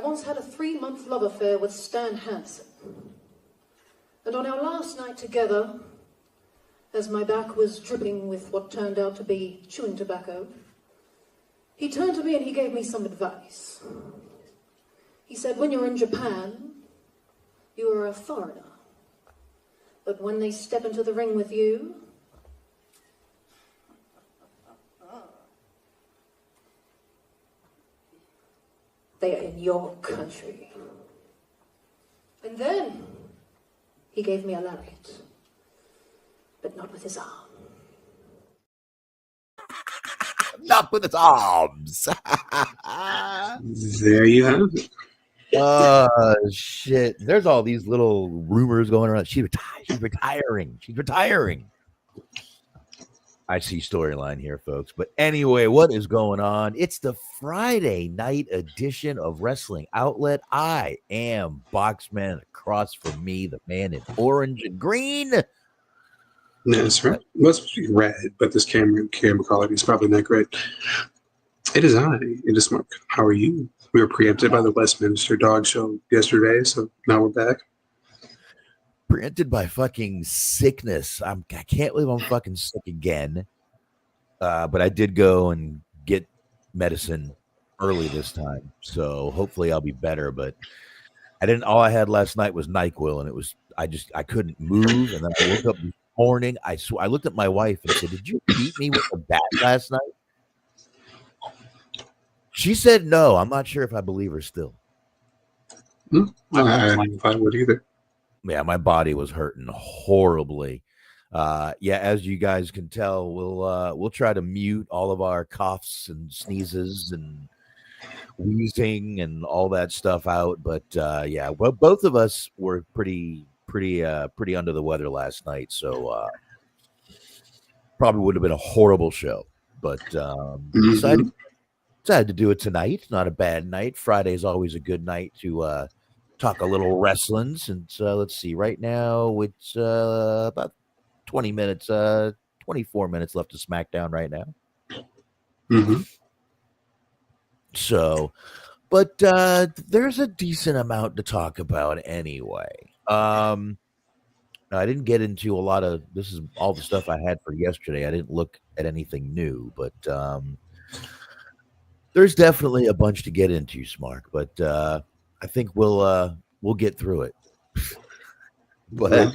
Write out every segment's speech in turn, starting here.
once had a 3-month love affair with Stan Hansen. And on our last night together, as my back was dripping with what turned out to be chewing tobacco, he turned to me and he gave me some advice. He said, when you're in Japan, you are a foreigner. But when they step into the ring with you, they are in your country. And then he gave me a lariat, but not with his arm. Not with his arms. There you have it. Shit. There's all these little rumors going around. She's retiring. She's retiring. I see storyline here, folks. But anyway, what is going on? It's the Friday night edition of Wrestling Outlet. I am Boxman. Across from me, the man in orange and green. That's right. It must be red, but this camera quality is probably not great. It is Smark. How are you? We were preempted by the Westminster Dog Show yesterday, so now we're back. Preempted by fucking sickness. I can't believe I'm fucking sick again. But I did go and get medicine early this time, so hopefully I'll be better. But I didn't. All I had last night was NyQuil, and it was I couldn't move. And then I woke up this morning. I looked at my wife and said, "Did you beat me with a bat last night?" She said no. I'm not sure if I believe her still. I don't know if I would either. Yeah, my body was hurting horribly. As you guys can tell, we'll try to mute all of our coughs and sneezes and wheezing and all that stuff out. But well, both of us were pretty under the weather last night, so probably would have been a horrible show. But decided to do it tonight. Not a bad night. Friday is always a good night to talk a little wrestling. Since let's see, right now it's about 20 minutes, 24 minutes left of SmackDown right now. Mm-hmm. So, but there's a decent amount to talk about anyway. I didn't get into a lot of this. Is all the stuff I had for yesterday. I didn't look at anything new, but there's definitely a bunch to get into, Smark. But I think we'll get through it. But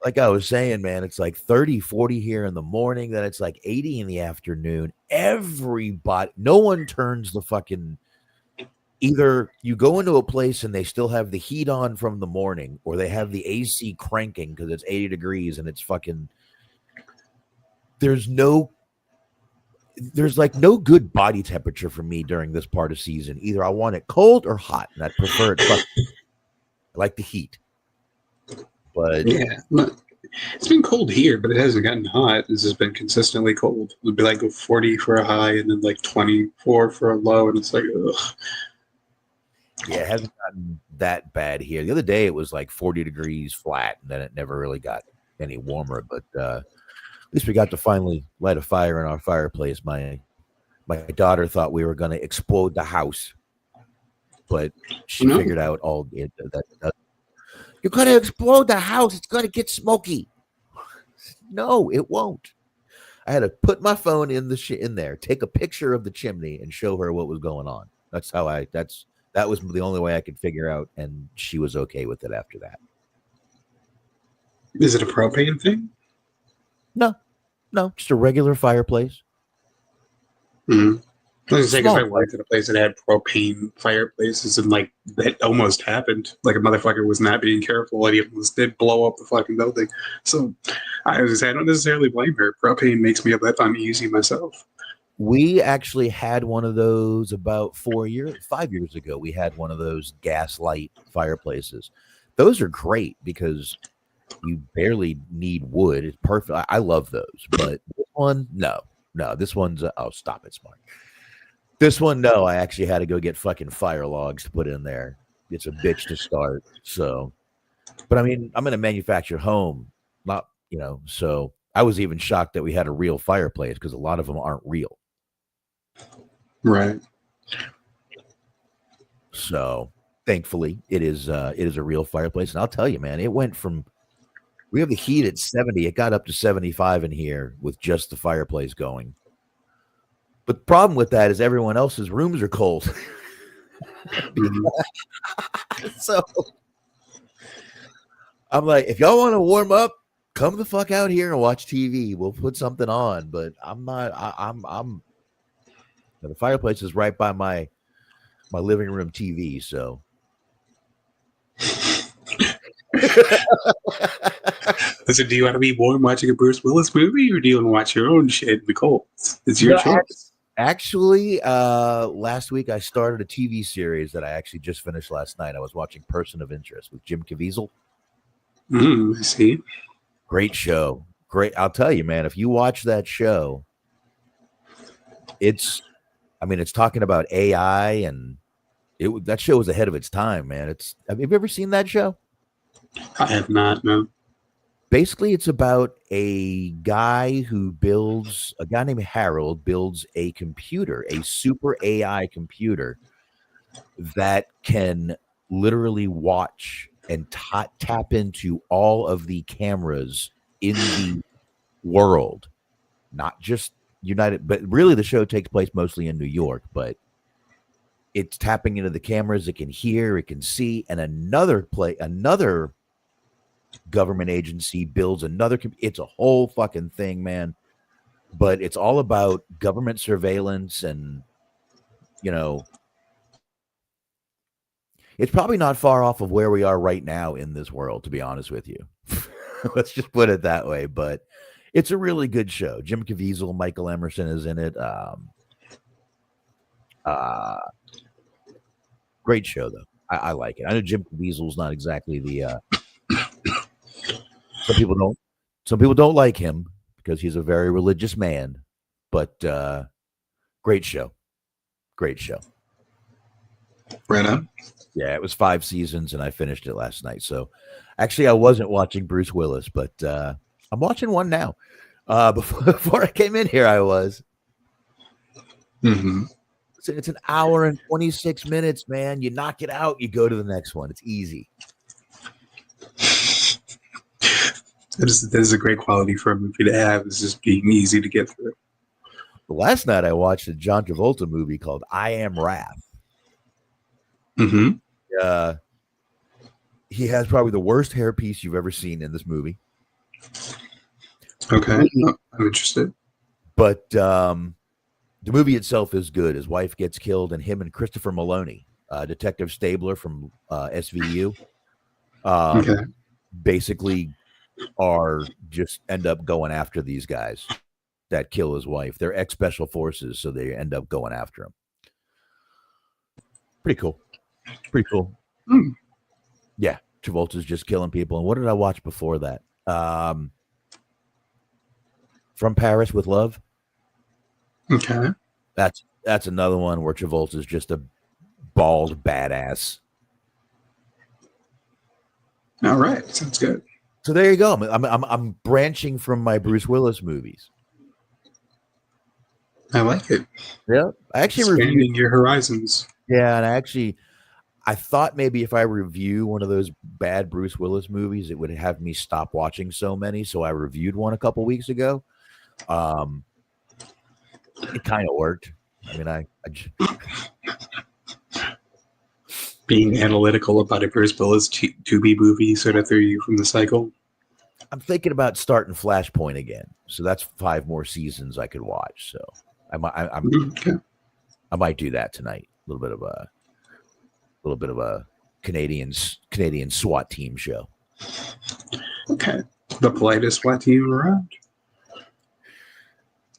like I was saying, man, it's like 30, 40 here in the morning. Then it's like 80 in the afternoon. Everybody, no one turns the fucking. Either you go into a place and they still have the heat on from the morning, or they have the AC cranking because it's 80 degrees and it's fucking. There's like no good body temperature for me during this part of season. Either I want it cold or hot, and I prefer it. I like the heat. But yeah, it's been cold here, but it hasn't gotten hot. It's just been consistently cold. It'd be like 40 for a high and then like 24 for a low, and it's like, ugh. Yeah, it hasn't gotten that bad here. The other day it was like 40 degrees flat, and then it never really got any warmer. But at least we got to finally light a fire in our fireplace. My daughter thought we were going to explode the house, but she figured out that you're going to explode the house. It's going to get smoky. No, it won't. I had to put my phone in there, take a picture of the chimney, and show her what was going on. That was the only way I could figure out, and she was okay with it after that. Is it a propane thing? No, just a regular fireplace. Mm-hmm. I was saying, if I worked at a place that had propane fireplaces, and like that almost happened, like a motherfucker was not being careful, and he almost did blow up the fucking building. So I was saying, I don't necessarily blame her. Propane makes me a bit uneasy myself. We actually had one of those about 5 years ago. We had one of those gas light fireplaces. Those are great because you barely need wood. It's perfect. I love those. But this one, no. This one's stop it, Smart. This one, no. I actually had to go get fucking fire logs to put in there. It's a bitch to start. So, but I mean, I'm in a manufactured home, not So I was even shocked that we had a real fireplace because a lot of them aren't real. Right. So thankfully, it is a real fireplace. And I'll tell you, man, it went from we have the heat at 70. It got up to 75 in here with just the fireplace going. But the problem with that is everyone else's rooms are cold. So I'm like, if y'all want to warm up, come the fuck out here and watch TV. We'll put something on. But I'm not. I'm. The fireplace is right by my living room TV. So. Listen, do you want to be warm watching a Bruce Willis movie, or do you want to watch your own shit in the cold? It's your choice. Actually, last week I started a TV series that I actually just finished last night. I was watching Person of Interest with Jim Caviezel. I see. Great show. Great. I'll tell you, man, if you watch that show, it's talking about AI, and that show was ahead of its time, man. Have you ever seen that show? I have not, no. Basically, it's about a guy named Harold builds a computer, a super AI computer that can literally watch and tap into all of the cameras in the world, not just United, but really the show takes place mostly in New York, but it's tapping into the cameras. It can hear, it can see, and another government agency builds another. It's a whole fucking thing, man. But it's all about government surveillance, and it's probably not far off of where we are right now in this world, to be honest with you. Let's just put it that way. But it's a really good show. Jim Caviezel, Michael Emerson is in it. Great show, though. I like it. I know Jim Caviezel's not exactly the. Some people don't like him because he's a very religious man, but great show. Great show. Right on. Yeah, it was 5 seasons, and I finished it last night. So actually I wasn't watching Bruce Willis, but I'm watching one now. Before I came in here, I was. Mm-hmm. It's an hour and 26 minutes, man. You knock it out, you go to the next one. It's easy. That is a great quality for a movie to have, is just being easy to get through. Last night I watched a John Travolta movie called I Am Wrath. Mm-hmm. He has probably the worst hairpiece you've ever seen in this movie. Okay. I'm interested. But the movie itself is good. His wife gets killed, and him and Christopher Maloney, Detective Stabler from SVU, basically end up going after these guys that kill his wife. They're ex-special forces, so they end up going after him. Pretty cool. Yeah, Travolta's just killing people. And what did I watch before that? From Paris with Love. Okay. That's another one where Travolta's just a bald badass. All right, sounds good. So there you go. I'm branching from my Bruce Willis movies. I like it. Yeah, I actually expanding your horizons. Yeah, and I thought maybe if I review one of those bad Bruce Willis movies, it would have me stop watching so many. So I reviewed one a couple weeks ago. It kind of worked. I mean, I being analytical about a Bruce Willis to-be movie sort of threw you from the cycle. I'm thinking about starting Flashpoint again. So that's 5 more seasons I could watch. So I might do that tonight. A little bit of a Canadian SWAT team show. Okay. The politest SWAT team around.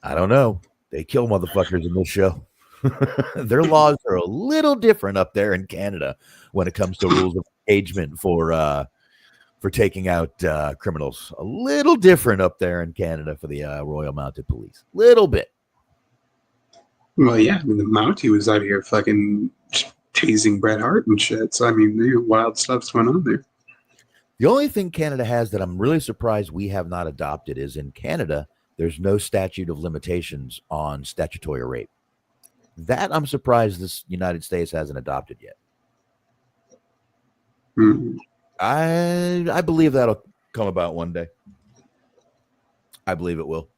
I don't know. They kill motherfuckers in this show. Their laws are a little different up there in Canada when it comes to rules of engagement for taking out criminals. A little different up there in Canada for the Royal Mounted Police. Little bit. Well, yeah. I mean, the Mountie was out here fucking chasing Bret Hart and shit. So, I mean, the wild stuff's going on there. The only thing Canada has that I'm really surprised we have not adopted is in Canada, there's no statute of limitations on statutory rape. That I'm surprised this United States hasn't adopted yet. Mm-hmm. I believe that'll come about one day. I believe it will.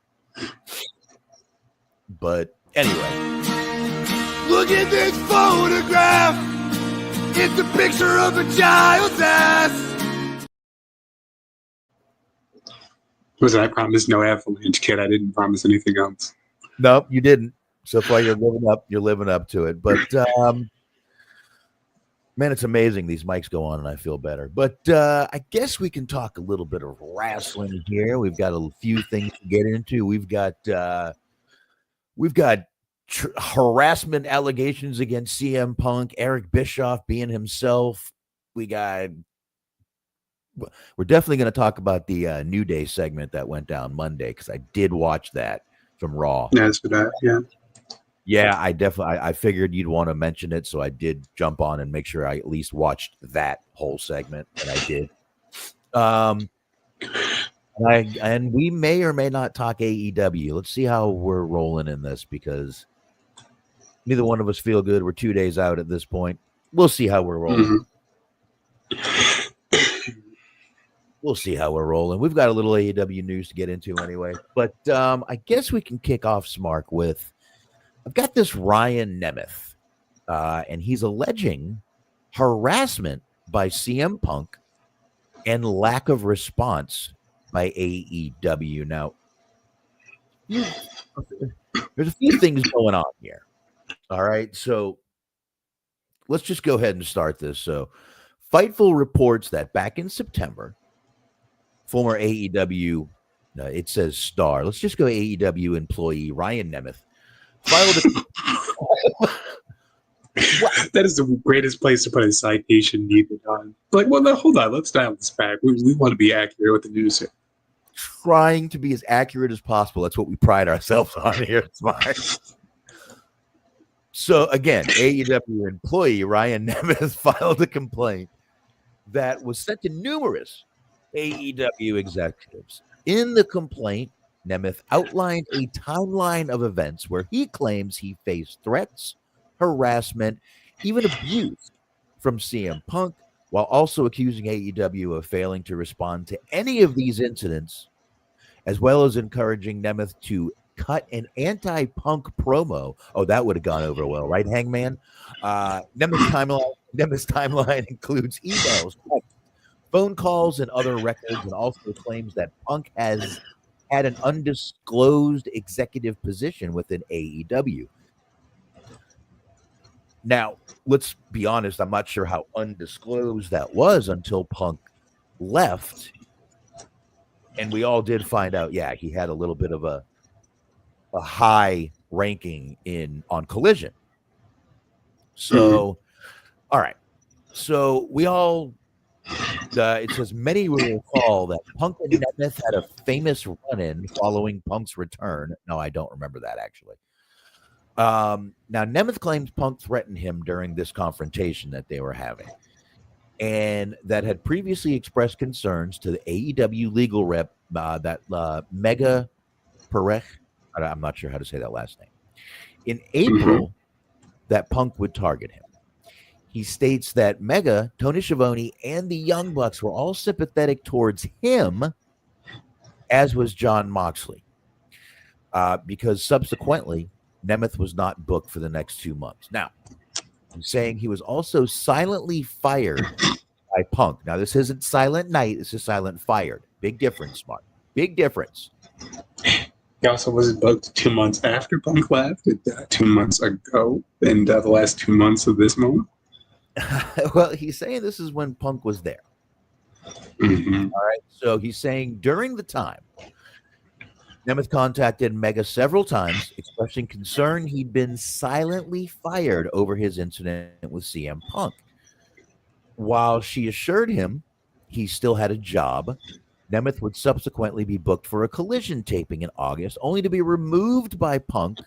But anyway, look at this photograph. It's a picture of a child's ass. Listen, I promised no avalanche, kid. I didn't promise anything else. Nope, you didn't. So far, you're living up to it. But man, it's amazing these mics go on, and I feel better. But I guess we can talk a little bit of wrestling here. We've got a few things to get into. We've got harassment allegations against CM Punk, Eric Bischoff being himself. We're definitely going to talk about the New Day segment that went down Monday, because I did watch that from Raw. Yeah, that's for that. Yeah. Yeah, I figured you'd want to mention it, so I did jump on and make sure I at least watched that whole segment, and I did. And we may or may not talk AEW. Let's see how we're rolling in this, because neither one of us feel good. We're 2 days out at this point. We'll see how we're rolling. We'll see how we're rolling. We've got a little AEW news to get into anyway, but I guess we can kick off, Smark, with I've got this Ryan Nemeth, and he's alleging harassment by CM Punk and lack of response by AEW. Now, there's a few things going on here. All right, so let's just go ahead and start this. So, Fightful reports that back in September, former AEW, it says star. Let's just go AEW employee Ryan Nemeth filed That is the greatest place to put a citation needed on. Like, well, no, hold on. Let's dial this back. We want to be accurate with the news here. Trying to be as accurate as possible. That's what we pride ourselves on here. Smart. So, again, AEW employee Ryan Nemeth filed a complaint that was sent to numerous AEW executives. In the complaint, Nemeth outlined a timeline of events where he claims he faced threats, harassment, even abuse from CM Punk, while also accusing AEW of failing to respond to any of these incidents, as well as encouraging Nemeth to cut an anti-Punk promo. Oh, that would have gone over well, right, Hangman? Nemeth's timeline includes emails, phone calls, and other records, and also claims that Punk has had an undisclosed executive position within AEW. Now, let's be honest, I'm not sure how undisclosed that was until Punk left. And we all did find out, yeah, he had a little bit of a high ranking on Collision. So, all right. So we all it says many will recall that Punk and Nemeth had a famous run-in following Punk's return. No, I don't remember that, actually. Now, Nemeth claims Punk threatened him during this confrontation that they were having, and that had previously expressed concerns to the AEW legal rep, Mega Perech. I'm not sure how to say that last name. In April, that Punk would target him. He states that Mega, Tony Schiavone, and the Young Bucks were all sympathetic towards him, as was Jon Moxley, because subsequently, Nemeth was not booked for the next 2 months. Now, I'm saying he was also silently fired by Punk. Now, this isn't silent night. This is silent fired. Big difference, Mark. Big difference. He also wasn't booked 2 months after Punk left, 2 months ago, and the last 2 months of this moment. Well, he's saying this is when Punk was there. All right. So he's saying during the time, Nemeth contacted Mega several times, expressing concern he'd been silently fired over his incident with CM Punk. While she assured him he still had a job, Nemeth would subsequently be booked for a Collision taping in August, only to be removed by Punk.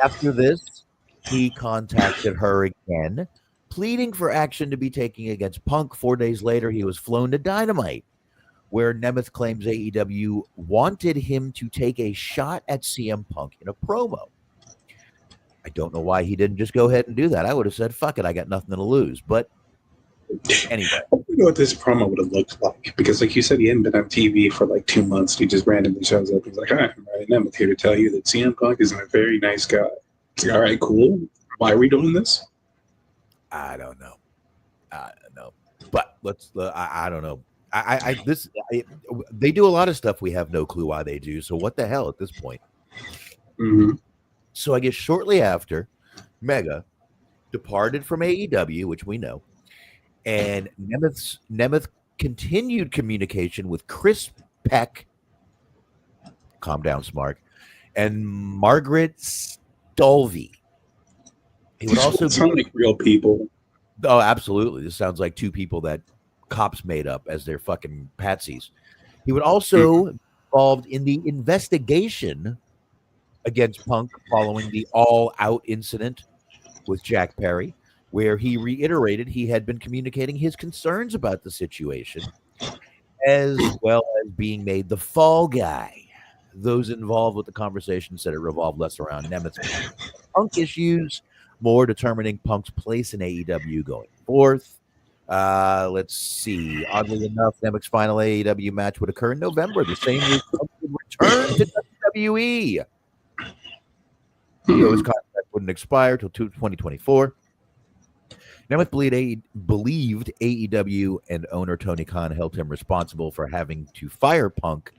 After this, he contacted her again, pleading for action to be taken against Punk. 4 days later, he was flown to Dynamite, where Nemeth claims AEW wanted him to take a shot at CM Punk in a promo. I don't know why he didn't just go ahead and do that. I would have said, fuck it, I got nothing to lose. But Anyway, I don't know what this promo would have looked like because, like you said, he hadn't been on TV for like 2 months. He just randomly shows up. He's like, "Hi, I'm Ryan Nemeth here to tell you that CM Punk is a very nice guy." It's like, all right, cool. Why are we doing this? I don't know. But let's. I don't know. They do a lot of stuff we have no clue why they do. So what the hell at this point? Mm-hmm. So I guess shortly after, Mega departed from AEW, which we know, and Nemeth continued communication with Chris Peck, calm down, Smark, and Margaret Stolvey. He would also sound like real people. Oh, absolutely. This sounds like two people that cops made up as their fucking patsies. He would also be involved in the investigation against Punk following the all-out incident with Jack Perry, where he reiterated he had been communicating his concerns about the situation, as well as being made the fall guy. Those involved with the conversation said it revolved less around Nemeth's Punk issues, more determining Punk's place in AEW going forth. Let's see. Oddly enough, Nemeth's final AEW match would occur in November, the same week Punk would return to WWE. His contract wouldn't expire till 2024. Nemeth believed AEW and owner Tony Khan held him responsible for having to fire Punk,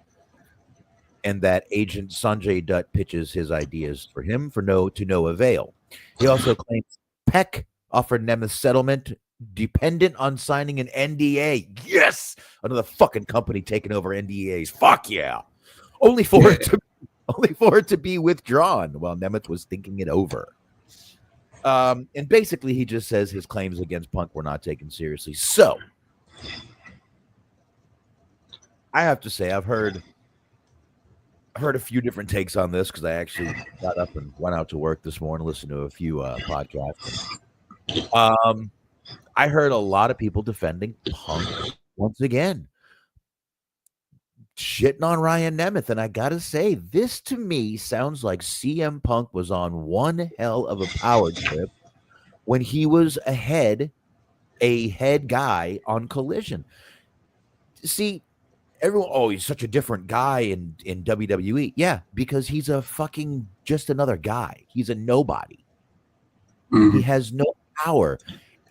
and that agent Sanjay Dutt pitches his ideas for him to no avail. He also claims Peck offered Nemeth settlement dependent on signing an NDA. Yes! Another fucking company taking over NDAs. Fuck yeah! Only for it to be withdrawn while Nemeth was thinking it over. And basically he just says his claims against Punk were not taken seriously. So I have to say I've heard a few different takes on this because I actually got up and went out to work this morning, listened to a few podcasts. I heard a lot of people defending Punk once again, shitting on Ryan Nemeth. And I got to say, this to me sounds like CM Punk was on one hell of a power trip when he was a head guy on Collision. See, everyone, he's such a different guy in WWE. Yeah, because he's a fucking just another guy. He's a nobody. Mm-hmm. He has no power.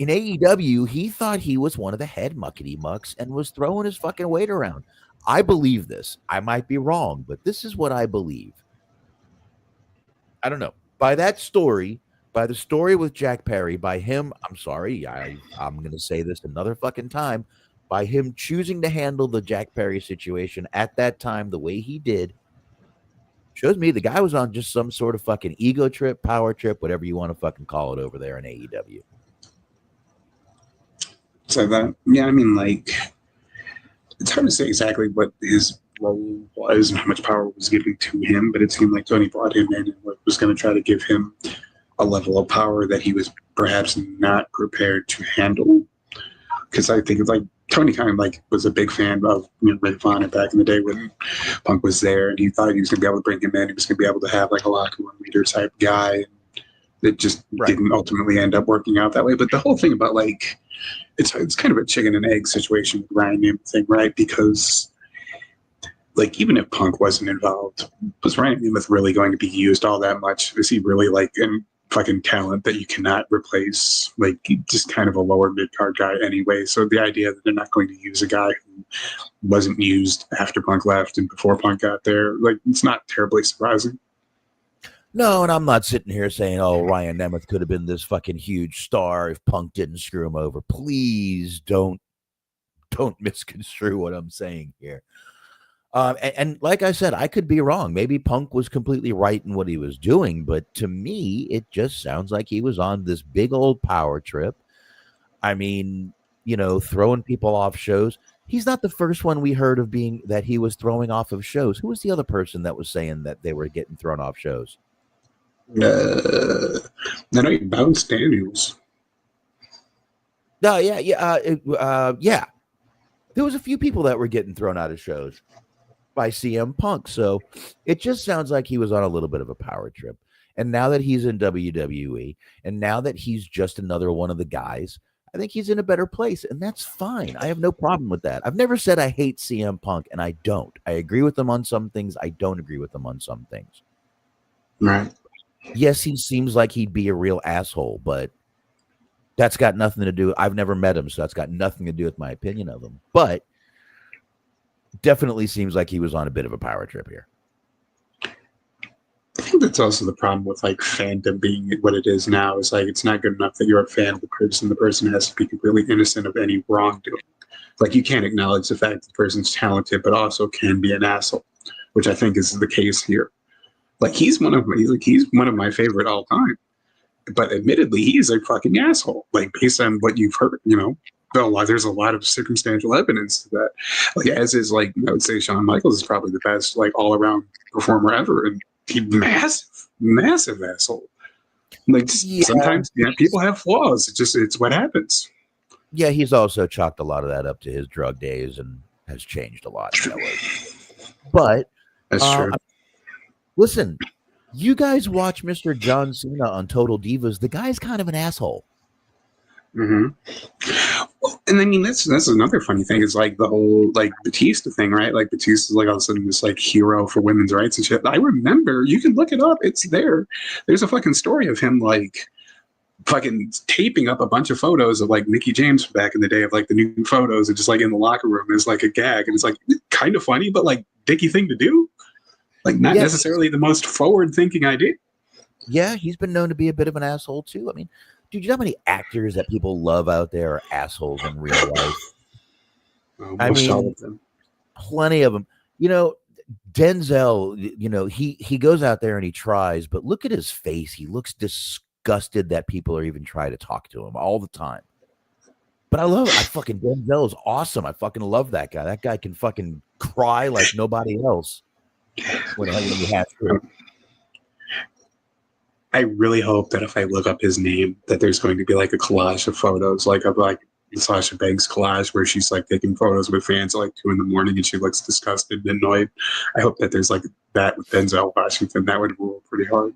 In AEW, he thought he was one of the head muckety mucks and was throwing his fucking weight around. I believe this. I might be wrong, but this is what I believe. I don't know. By that story, by the story with Jack Perry, by him, I'm sorry, I'm going to say this another fucking time, by him choosing to handle the Jack Perry situation at that time the way he did, shows me the guy was on just some sort of fucking ego trip, power trip, whatever you want to fucking call it over there in AEW. So that, yeah, I mean, like, it's hard to say exactly what his role was and how much power was given to him, but it seemed like Tony brought him in and was going to try to give him a level of power that he was perhaps not prepared to handle. Because I think it's like Tony kind of like was a big fan of Ring of Honor back in the day when Punk was there, and he thought he was going to be able to bring him in. He was going to be able to have like a locker room leader type guy. It just didn't ultimately end up working out that way. But the whole thing about like it's kind of a chicken and egg situation with Ryan Nemeth thing, right? Because like even if Punk wasn't involved, was Ryan Nemeth really going to be used all that much? Is he really like an fucking talent that you cannot replace? Like just kind of a lower mid card guy anyway. So the idea that they're not going to use a guy who wasn't used after Punk left and before Punk got there, like it's not terribly surprising. No, and I'm not sitting here saying, Ryan Nemeth could have been this fucking huge star if Punk didn't screw him over. Please don't misconstrue what I'm saying here. And like I said, I could be wrong. Maybe Punk was completely right in what he was doing, but to me, it just sounds like he was on this big old power trip. I mean, throwing people off shows. He's not the first one we heard of being that he was throwing off of shows. Who was the other person that was saying that they were getting thrown off shows? I know you bounced Daniels. No, yeah. There was a few people that were getting thrown out of shows by CM Punk. So it just sounds like he was on a little bit of a power trip. And now that he's in WWE, and now that he's just another one of the guys, I think he's in a better place, and that's fine. I have no problem with that. I've never said I hate CM Punk, and I don't. I agree with him on some things. I don't agree with him on some things. Right. Yes, he seems like he'd be a real asshole, but that's got nothing to do. I've never met him, so that's got nothing to do with my opinion of him. But definitely seems like he was on a bit of a power trip here. I think that's also the problem with like fandom being what it is now. Is like it's not good enough that you're a fan of the person. The person has to be completely innocent of any wrongdoing. Like you can't acknowledge the fact that the person's talented, but also can be an asshole, which I think is the case here. Like he's one of my favorite all time, but admittedly he's a fucking asshole. Like based on what you've heard, there's a lot of circumstantial evidence to that. Like as is like I would say Shawn Michaels is probably the best like all around performer ever, and he massive asshole. Like sometimes people have flaws. It's what happens. Yeah, he's also chalked a lot of that up to his drug days and has changed a lot in that way. But that's true. Listen, you guys watch Mr. John Cena on Total Divas. The guy's kind of an asshole. Mm-hmm. Well, and I mean that's another funny thing is like the whole like Batista thing, right? Like Batista's like all of a sudden this like hero for women's rights and shit. I remember, you can look it up, it's there. There's a fucking story of him like fucking taping up a bunch of photos of like Mickey James back in the day of like the new photos and just like in the locker room as like a gag, and it's like kind of funny, but like dicky thing to do. Like not necessarily the most forward thinking idea. Yeah, he's been known to be a bit of an asshole too. I mean, dude, you know how many actors that people love out there are assholes in real life? I mean, plenty of them. Denzel, he goes out there and he tries, but look at his face. He looks disgusted that people are even trying to talk to him all the time. But fucking Denzel is awesome. I fucking love that guy. That guy can fucking cry like nobody else when he has to. I really hope that if I look up his name, that there's going to be like a collage of photos, like of like Sasha Banks collage where she's like taking photos with fans at like 2 a.m. and she looks disgusted and annoyed. I hope that there's like that with Denzel Washington. That would rule pretty hard.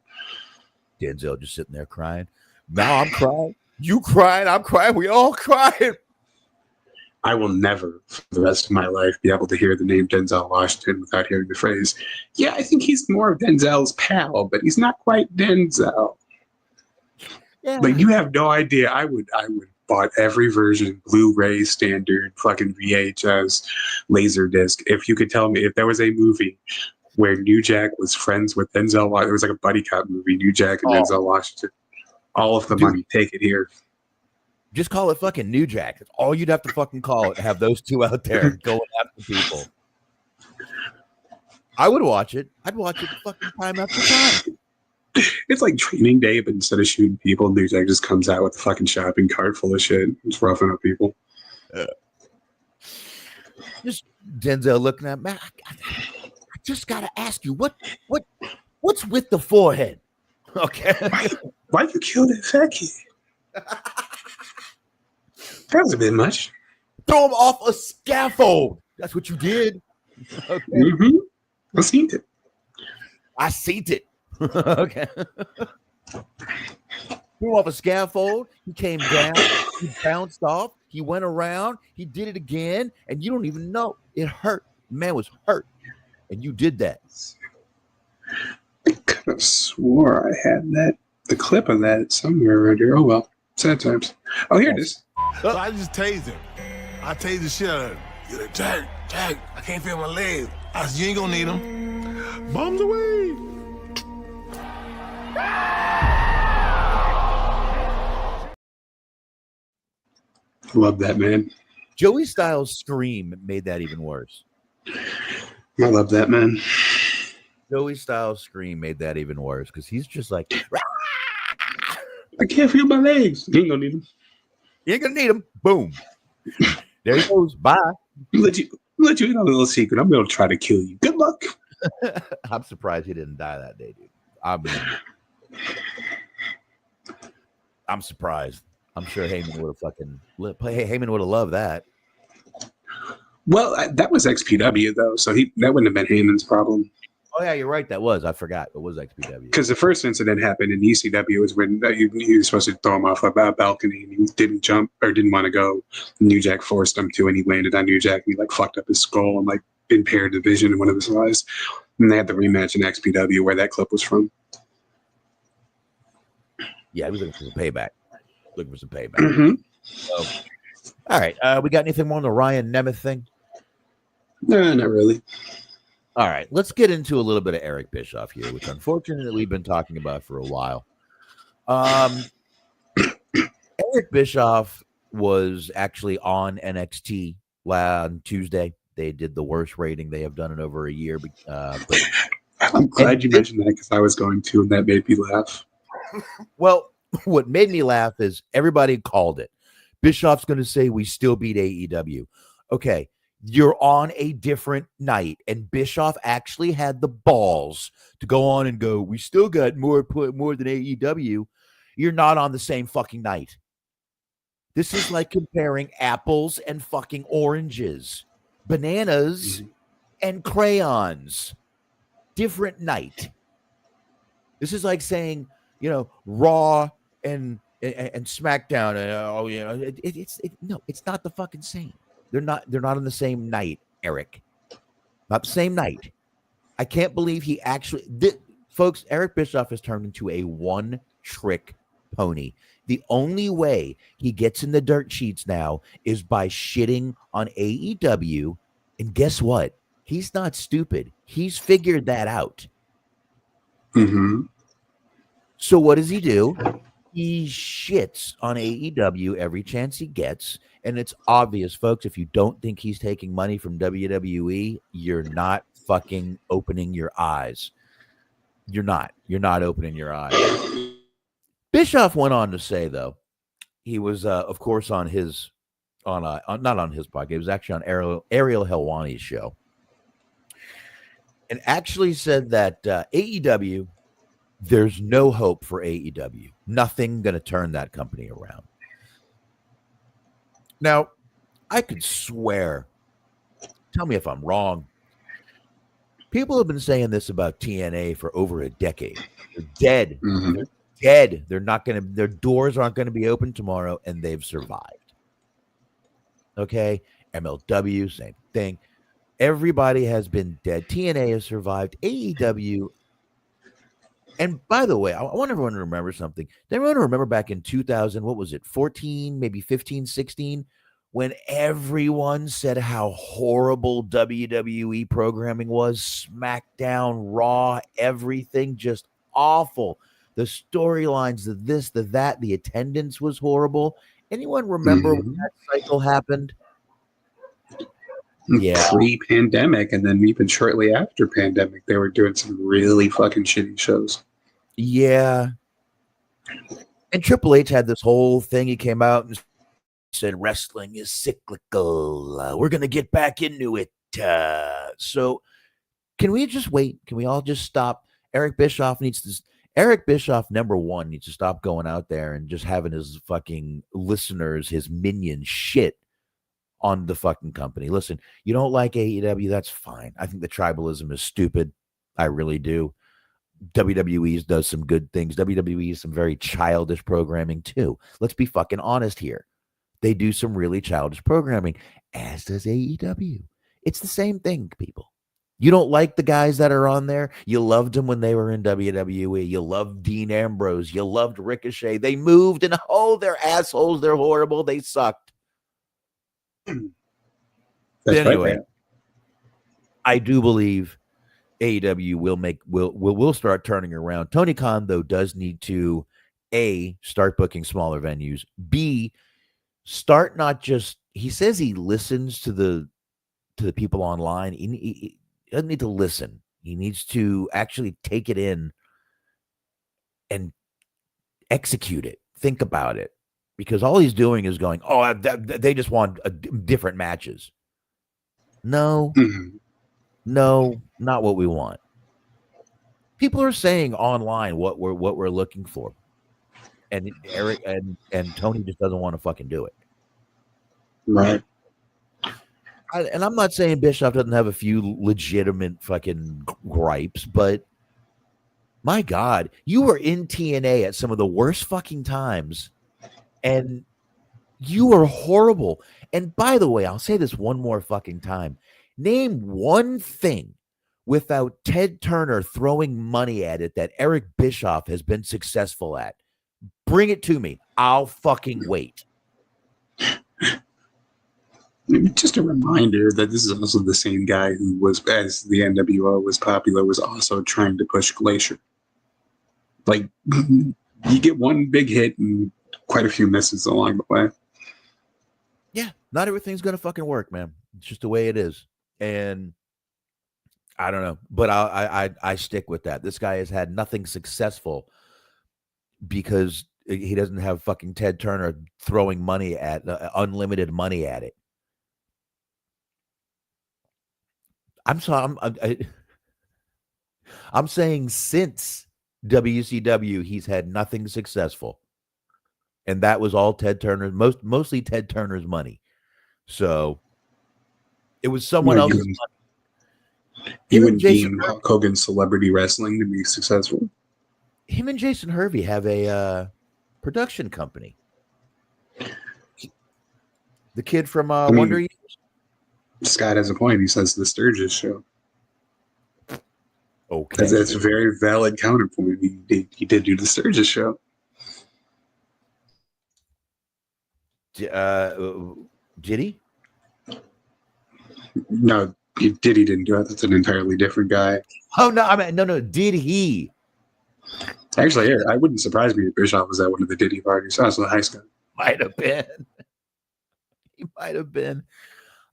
Denzel just sitting there crying. Now I'm crying. You crying. I'm crying. We all crying. I will never, for the rest of my life, be able to hear the name Denzel Washington without hearing the phrase, yeah, I think he's more of Denzel's pal, but he's not quite Denzel. Yeah. Like, you have no idea. I would bought every version, Blu-ray, standard, fucking VHS, Laserdisc. If you could tell me, if there was a movie where New Jack was friends with Denzel Washington, it was like a buddy cop movie, New Jack and Denzel Washington, all of the money, take it here. Just call it fucking New Jack. That's all you'd have to fucking call it to have those two out there going after people. I would watch it. I'd watch it fucking time after time. It's like Training Day, but instead of shooting people, New Jack just comes out with a fucking shopping cart full of shit. Just roughing up people. Just Denzel looking at me. I just gotta ask you, what's with the forehead? Okay. Why you kill that fat kid? That was a bit much. Throw him off a scaffold. That's what you did. Okay. Mm-hmm. I seen it. I seen it. Okay. Threw off a scaffold. He came down. He bounced off. He went around. He did it again. And you don't even know. It hurt. The man was hurt. And you did that. I could have swore I had the clip of that somewhere around here. Oh, well. Sad times. Oh, here it is. So I just tased him. I tased the shit out of him. You're like, Jack, I can't feel my legs. I said, you ain't gonna need them. Bombs away. Love that, man. Joey Styles' scream made that even worse. I love that, man. Joey Styles' scream made that even worse because he's just like, I can't feel my legs. You ain't gonna need them. You ain't gonna need them. Boom. There he goes. Bye. Let you in on a little secret. I'm gonna try to kill you. Good luck. I'm surprised he didn't die that day, dude. I'm surprised. I'm sure Heyman would have fucking Heyman would have loved that. Well, that was XPW though, so that wouldn't have been Heyman's problem. Oh yeah, you're right. That was. I forgot. It was XPW. Because the first incident happened in ECW was when you were supposed to throw him off a balcony and he didn't jump or didn't want to go. New Jack forced him to, and he landed on New Jack and he like fucked up his skull and like impaired the vision in one of his eyes. And they had the rematch in XPW where that clip was from. Yeah, he was looking for some payback. Looking for some payback. Mm-hmm. So, all right. We got anything more on the Ryan Nemeth thing? No, not really. All right, let's get into a little bit of Eric Bischoff here, which unfortunately we've been talking about for a while. Eric Bischoff was actually on NXT on Tuesday. They did the worst rating they have done in over a year. But I'm glad you mentioned that because I was going to, and that made me laugh. Well, what made me laugh is everybody called it. Bischoff's going to say we still beat AEW. Okay. You're on a different night, and Bischoff actually had the balls to go on and go, we still got more than AEW. You're not on the same fucking night. This is like comparing apples and fucking oranges, bananas and crayons. Different night. This is like saying, Raw and SmackDown. No, it's not the fucking same. They're not on the same night, Eric. Not the same night. I can't believe he actually folks, Eric Bischoff has turned into a one-trick pony. The only way he gets in the dirt sheets now is by shitting on AEW. And guess what? He's not stupid. He's figured that out. Mm-hmm. So what does he do? He shits on AEW every chance he gets. And it's obvious, folks, if you don't think he's taking money from WWE, you're not fucking opening your eyes. You're not opening your eyes. Bischoff went on to say, though, he was, of course, not on his podcast. It was actually on Ariel Helwani's show. And actually said that AEW, there's no hope for AEW. Nothing going to turn that company around. Now, I could swear, tell me if I'm wrong, people have been saying this about TNA for over a decade. They're dead. Mm-hmm. They're dead. Their doors aren't going to be open tomorrow, and they've survived. Okay? MLW, same thing. Everybody has been dead. TNA has survived. AEW. And by the way, I want everyone to remember something. Does everyone remember back in 2000, what was it, 14, maybe 15, 16, when everyone said how horrible WWE programming was? SmackDown, Raw, everything just awful. The storylines, the this, the that, the attendance was horrible. Anyone remember when that cycle happened? Yeah. Pre-pandemic, and then even shortly after pandemic, they were doing some really fucking shitty shows. Yeah. And Triple H had this whole thing. He came out and said wrestling is cyclical. We're going to get back into it. So can we just wait? Can we all just stop? Eric Bischoff, number one, needs to stop going out there and just having his fucking listeners, his minions shit on the fucking company. Listen, you don't like AEW, that's fine. I think the tribalism is stupid. I really do. WWE does some good things. WWE is some very childish programming too. Let's be fucking honest here. They do some really childish programming, as does AEW. It's the same thing, people. You don't like the guys that are on there. You loved them when they were in WWE. You loved Dean Ambrose. You loved Ricochet. They moved and they're assholes. They're horrible. They sucked. Anyway, right, I do believe AEW will start turning around. Tony Khan, though, does need to A, start booking smaller venues. B, start not just, he says he listens to the people online. He doesn't need to listen. He needs to actually take it in and execute it. Think about it. Because all he's doing is going, they just want different matches. No, no, not what we want. People are saying online what we're looking for, and Eric and Tony just doesn't want to fucking do it. Right. And I'm not saying Bischoff doesn't have a few legitimate fucking gripes, but my God, you were in TNA at some of the worst fucking times, and you were horrible. And by the way, I'll say this one more fucking time. Name one thing without Ted Turner throwing money at it that Eric Bischoff has been successful at. Bring it to me. I'll fucking wait. Just a reminder that this is also the same guy who was, as the NWO was popular, was also trying to push Glacier. Like, you get one big hit and quite a few misses along the way. Yeah, not everything's gonna fucking work, man. It's just the way it is. And I don't know, but I stick with that. This guy has had nothing successful because he doesn't have fucking Ted Turner throwing money at unlimited money at it. I'm saying since WCW, he's had nothing successful, and that was all Ted Turner's, mostly Ted Turner's money. So it was someone else's money. You wouldn't deem Hulk Hogan's celebrity wrestling to be successful. Him and Jason Hervey have a production company. The kid from Wonder Years. Scott has a point. He says the Sturgis show. Okay, that's a very valid counterpoint. He did do the Sturgis show. Did he? No, he didn't do it. That's an entirely different guy. Oh no, I mean no. Did he? Actually, yeah, I wouldn't surprise me if Bischoff was at one of the Diddy parties. Also, high school. Might have been. He might have been.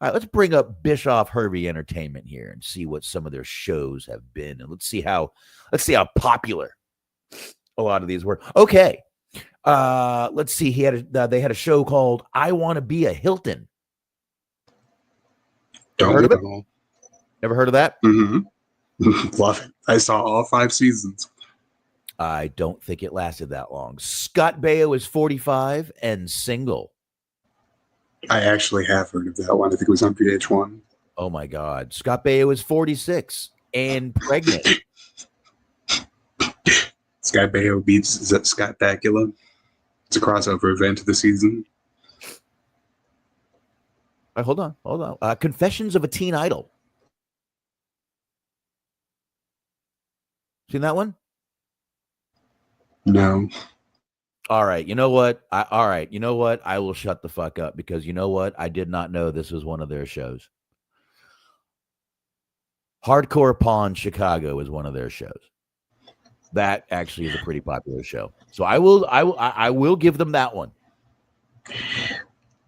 All right, let's bring up Bischoff Hervey Entertainment here and see what some of their shows have been, and let's see how popular a lot of these were. Okay, let's see. They had a show called "I Want to Be a Hilton." Heard of it? Never heard of that? Mm-hmm. Love it. I saw all 5 seasons. I don't think it lasted that long. Scott Baio is 45 and single. I actually have heard of that one. I think it was on VH1. Oh my God. Scott Baio is 46 and pregnant. Scott Baio beats Scott Bakula. It's a crossover event of the season. Hold on. Confessions of a Teen Idol. Seen that one? No. All right. You know what? I will shut the fuck up because you know what? I did not know this was one of their shows. Hardcore Pawn Chicago is one of their shows. That actually is a pretty popular show. So I will give them that one.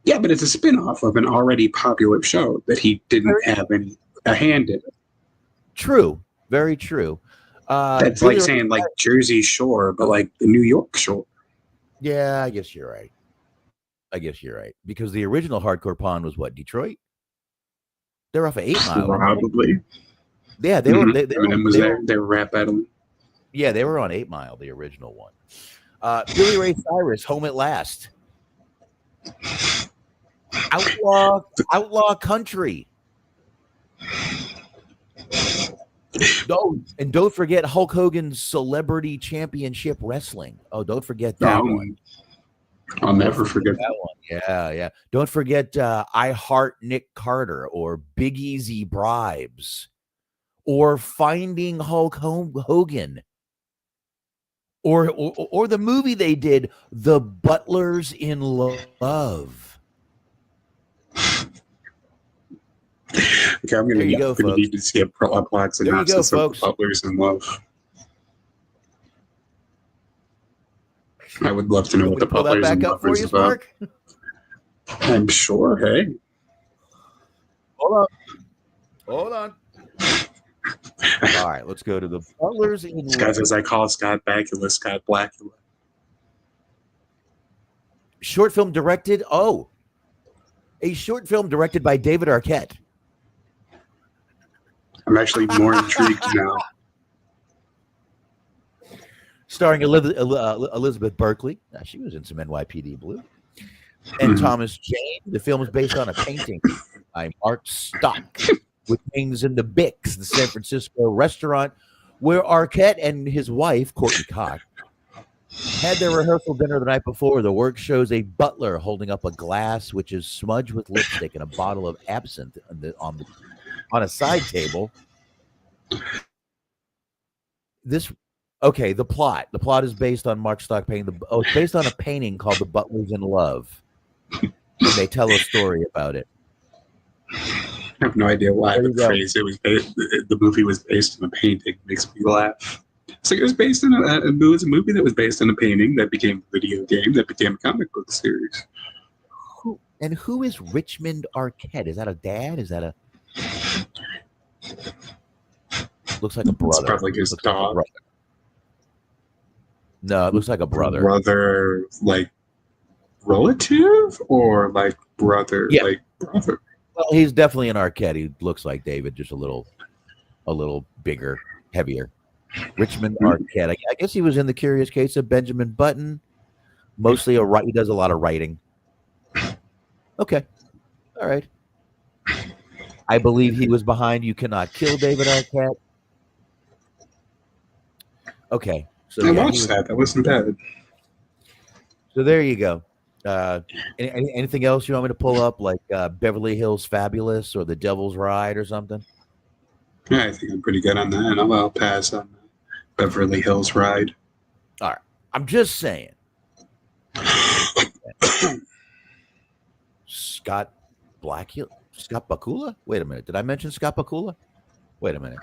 Yeah, but it's a spin-off of an already popular show that he didn't have a hand in. True. Very true. That's like saying like Jersey Shore, but like the New York Shore. Yeah, I guess you're right. Because the original Hardcore Pawn was what, Detroit? They're off of 8 Mile. Probably. Yeah, they were. They were rap battling. Yeah, they were on 8 Mile, the original one. Billy Ray Cyrus, Home at Last. Outlaw Country. Don't forget Hulk Hogan's Celebrity Championship Wrestling. Oh, don't forget that one. I'll never forget that one. Yeah. Don't forget I Heart Nick Carter or Big Easy Bribes or Finding Hulk Hogan or the movie they did, The Butlers in Love. Okay, I'm going to need to see a plot synopsis of Butlers in Love. I would love to know what the Butlers in Love is about. I'm sure. Hey, hold on. All right, let's go to the Butlers in Love. Scott says I call Scott Bakula Scott Blackula. Short film directed. Oh, a short film directed by David Arquette. I'm actually more intrigued now. Starring Elizabeth Berkley. She was in some NYPD Blue. And Thomas Jane. The film is based on a painting by Mark Stock with Wings and the Bix, the San Francisco restaurant where Arquette and his wife, Courtney Cox, had their rehearsal dinner the night before. The work shows a butler holding up a glass which is smudged with lipstick and a bottle of absinthe on a side table. The plot. The plot is based on Mark Stock painting. It's based on a painting called The Butler's in Love. And they tell a story about it. I have no idea why the phrase the movie was based on a painting makes me laugh. It's like it was based on a movie that was based on a painting that became a video game that became a comic book series. Who is Richmond Arquette? Is that a dad? Is that a looks like a brother? It's probably his dog. No, it looks like a brother. Brother, like relative, or like brother, like brother. Well, he's definitely an Arquette. He looks like David, just a little bigger, heavier. Richmond Arquette. I guess he was in The Curious Case of Benjamin Button. Mostly he does a lot of writing. Okay, all right. I believe he was behind You Cannot Kill David Arquette. Okay, so I watched that. That wasn't bad. So there you go. Anything else you want me to pull up, like Beverly Hills Fabulous or The Devil's Ride or something? Yeah, I think I'm pretty good on that. I'll pass on Beverly Hills Ride. All right. I'm just saying. Scott Bakula? Wait a minute. Did I mention Scott Bakula? Wait a minute.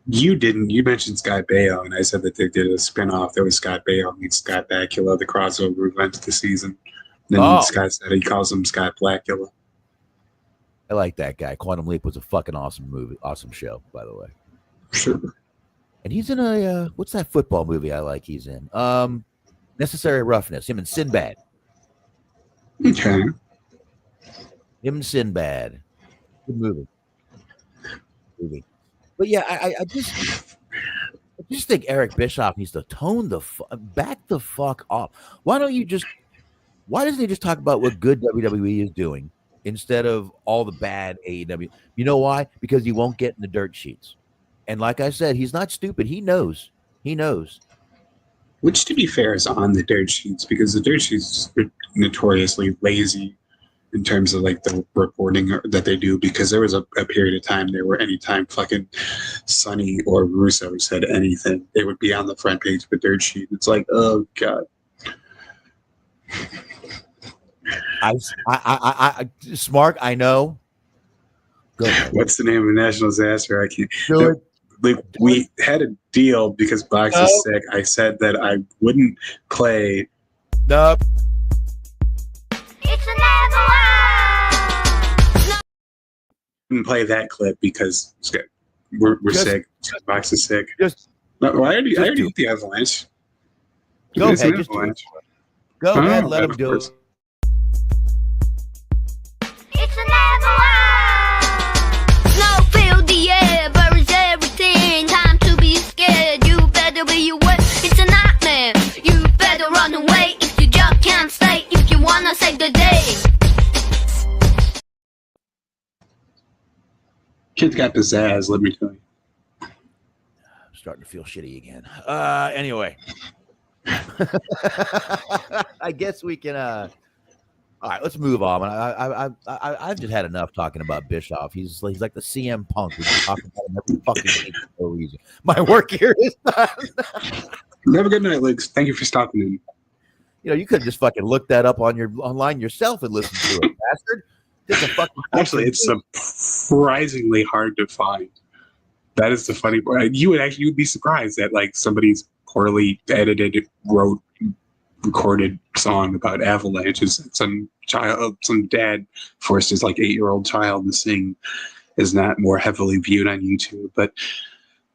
You didn't. You mentioned Scott Baio, and I said that they did a spinoff that was Scott Baio meets Scott Bakula, the crossover event of the season. Then Scott said he calls him Scott Blackula. I like that guy. Quantum Leap was a fucking awesome movie. Awesome show, by the way. Sure. And he's in what's that football movie I like he's in? Necessary Roughness. Him and Sinbad. Okay. Him and Sinbad. Good movie. But yeah, I just think Eric Bischoff needs to back the fuck off. Why doesn't he just talk about what good WWE is doing instead of all the bad AEW? You know why? Because he won't get in the dirt sheets. And like I said, he's not stupid. He knows. Which, to be fair, is on the dirt sheets, because the dirt sheets are notoriously lazy in terms of like the reporting that they do, because there was a period of time there where anytime fucking Sonny or Russo said anything, it would be on the front page of the dirt sheet. It's like, oh God. Smark, I know. Go ahead. What's the name of National Disaster? I can't. We had a deal because Box is sick. I said that I wouldn't play. Nope. It's another one. Wouldn't play that clip because we're sick. Box is sick. I already did the Avalanche. Go ahead. Go ahead. Let him do it. It's another one. Snow filled the air, buries everything. Time to be scared. You better be aware. It's a nightmare. You better run away if you just can't stay. If you wanna save the day. Kid's got pizzazz, let me tell you. I'm starting to feel shitty again. Anyway. I guess we can all right, let's move on. I've just had enough talking about Bischoff. He's like the CM Punk. We can talk about him every fucking week for no reason. My work here is done. Have a good night, Lex. Thank you for stopping in. You know, you could just fucking look that up on online yourself and listen to it, bastard. Actually, it's surprisingly hard to find. That is the funny part. You would be surprised that like somebody's poorly edited, recorded song about avalanches. Some dad forced his like 8-year-old child to sing is not more heavily viewed on YouTube, but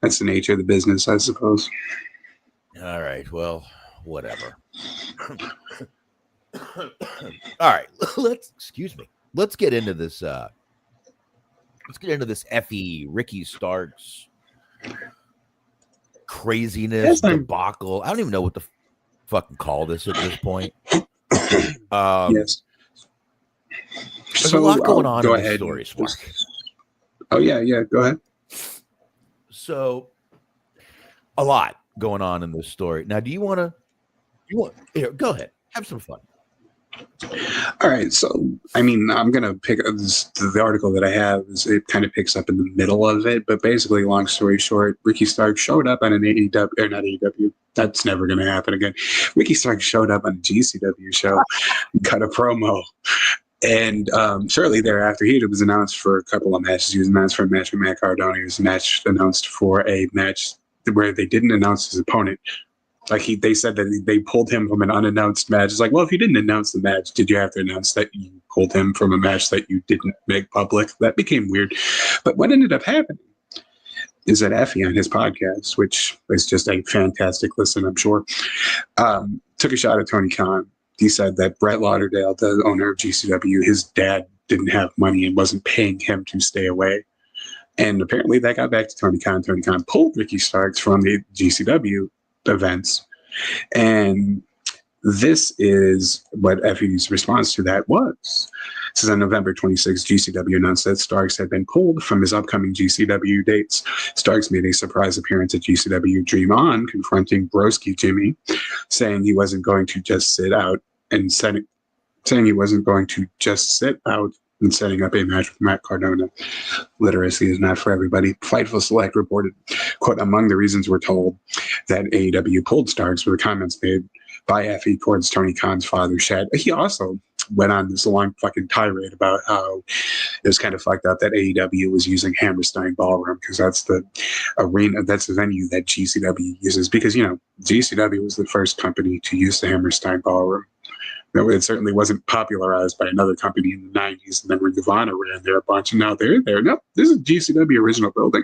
that's the nature of the business, I suppose. All right, well, whatever. All right, let's get into this. Let's get into this Effy Ricky Starks craziness debacle. I don't even know what to fucking call this at this point. Yes. There's a lot going on go in this ahead story, Spark. Oh, yeah, go ahead. So, a lot going on in this story. Now, do you want here, go ahead. Have some fun. All right, so I mean, I'm gonna pick the article that I have. It kind of picks up in the middle of it, but basically, long story short, Ricky Stark showed up on an AEW, or not AEW. That's never gonna happen again. Ricky Stark showed up on a GCW show, cut a promo, and shortly thereafter, he was announced for a couple of matches. He was announced for a match with Matt Cardona. He was announced for a match where they didn't announce his opponent. Like they said that they pulled him from an unannounced match. It's like, well, if you didn't announce the match, did you have to announce that you pulled him from a match that you didn't make public? That became weird. But what ended up happening is that Effy on his podcast, which is just a fantastic listen, I'm sure, took a shot at Tony Khan. He said that Brett Lauderdale, the owner of GCW, his dad didn't have money and wasn't paying him to stay away. And apparently that got back to Tony Khan. Tony Khan pulled Ricky Starks from the GCW events, and this is what Effy's response to that was. This is on November 26th. GCW announced that Starks had been pulled from his upcoming GCW dates. Starks made a surprise appearance at GCW Dream On, confronting Broski Jimmy, saying he wasn't going to just sit out and setting up a match with Matt Cardona. Literacy is not for everybody. Fightful Select reported, quote, among the reasons we're told that AEW pulled Starks were the comments made by Effy towards Tony Khan's father, Shad. He also went on this long fucking tirade about how it was kind of fucked up that AEW was using Hammerstein Ballroom, because that's the arena, that's the venue that GCW uses, because, you know, GCW was the first company to use the Hammerstein Ballroom. It certainly wasn't popularized by another company in the 90s, and then when Nirvana ran there a bunch, and now they're there. No, this is GCW original building.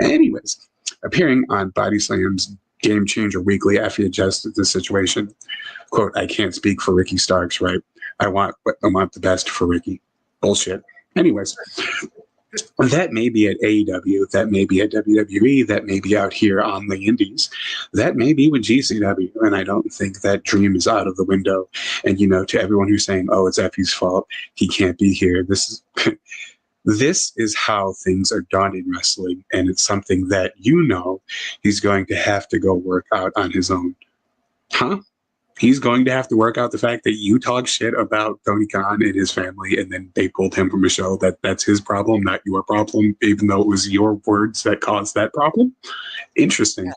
Anyways, appearing on Body Slam's Game Changer Weekly, Effy adjusted the situation. Quote, I can't speak for Ricky Starks, right? I want the best for Ricky. Bullshit. Anyways, that may be at AEW, that may be at WWE, that may be out here on the indies, that may be with GCW, and I don't think that dream is out of the window. And, you know, to everyone who's saying, oh, it's Effy's fault, he can't be here, this is how things are done in wrestling, and it's something that, you know, he's going to have to go work out on his own. Huh? He's going to have to work out the fact that you talk shit about Tony Khan and his family, and then they pulled him from a show. That's his problem, not your problem, even though it was your words that caused that problem. Interesting.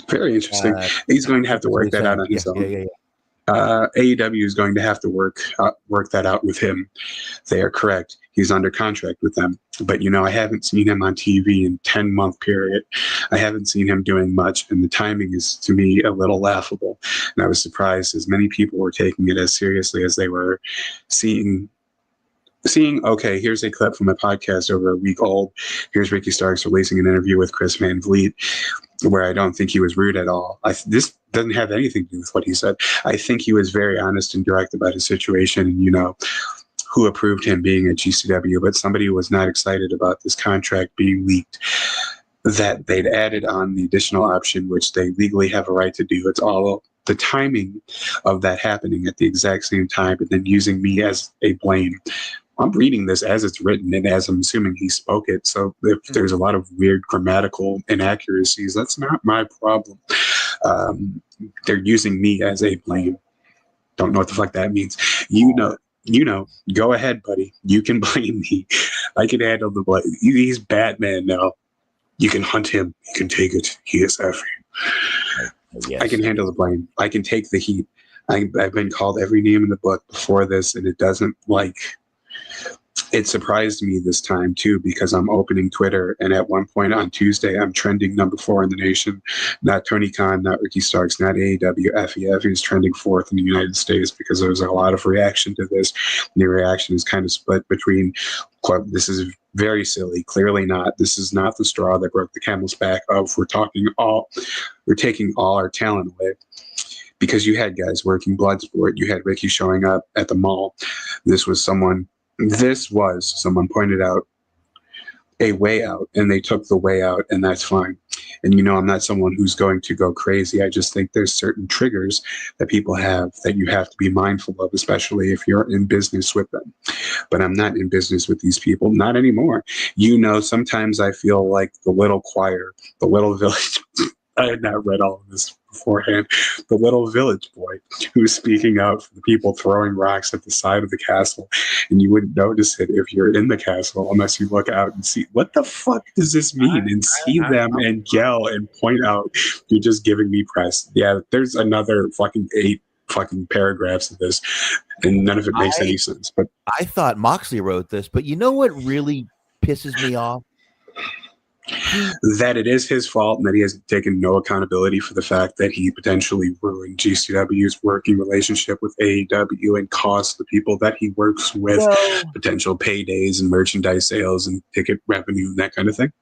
Very interesting. He's going to have to work that out on his own. AEW is going to have to work that out with him. They are correct. He's under contract with them. But, you know, I haven't seen him on TV in 10-month period. I haven't seen him doing much, and the timing is, to me, a little laughable. And I was surprised as many people were taking it as seriously as they were seeing, okay, here's a clip from a podcast over a week old. Here's Ricky Starks releasing an interview with Chris Van Vliet, where I don't think he was rude at all. This doesn't have anything to do with what he said. I think he was very honest and direct about his situation, and, you know, who approved him being at GCW, but somebody who was not excited about this contract being leaked, that they'd added on the additional option, which they legally have a right to do. It's all the timing of that happening at the exact same time, and then using me as a blame. I'm reading this as it's written and as I'm assuming he spoke it. So if there's a lot of weird grammatical inaccuracies, that's not my problem. They're using me as a blame. Don't know what the fuck that means. You know, go ahead, buddy. You can blame me. I can handle the blame. He's Batman now. You can hunt him. You can take it. He is Effy. Yes. I can handle the blame. I can take the heat. I've been called every name in the book before this, and it doesn't it surprised me this time too, because I'm opening Twitter, and at one point on Tuesday, I'm trending number 4 in the nation. Not Tony Khan, not Ricky Starks, not AEW. Effy is trending 4th in the United States because there was a lot of reaction to this. And the reaction is kind of split between, quote, this is very silly. Clearly not. This is not the straw that broke the camel's back of we're taking all our talent away. Because you had guys working Bloodsport. You had Ricky showing up at the mall. This was someone pointed out a way out, and they took the way out, and that's fine. And I'm not someone who's going to go crazy. I just think there's certain triggers that people have that you have to be mindful of, especially if you're in business with them. But I'm not in business with these people, not anymore. Sometimes I feel like the little choir, the little village. I had not read all of this beforehand. The little village boy who's speaking out for the people throwing rocks at the side of the castle. And you wouldn't notice it if you're in the castle unless you look out and see, what the fuck does this mean? And see them and yell and point out, you're just giving me press. Yeah, there's another fucking 8 fucking paragraphs of this, and none of it makes any sense. But I thought Moxley wrote this, but you know what really pisses me off? That it is his fault, and that he has taken no accountability for the fact that he potentially ruined GCW's working relationship with AEW and cost the people that he works with potential paydays and merchandise sales and ticket revenue and that kind of thing.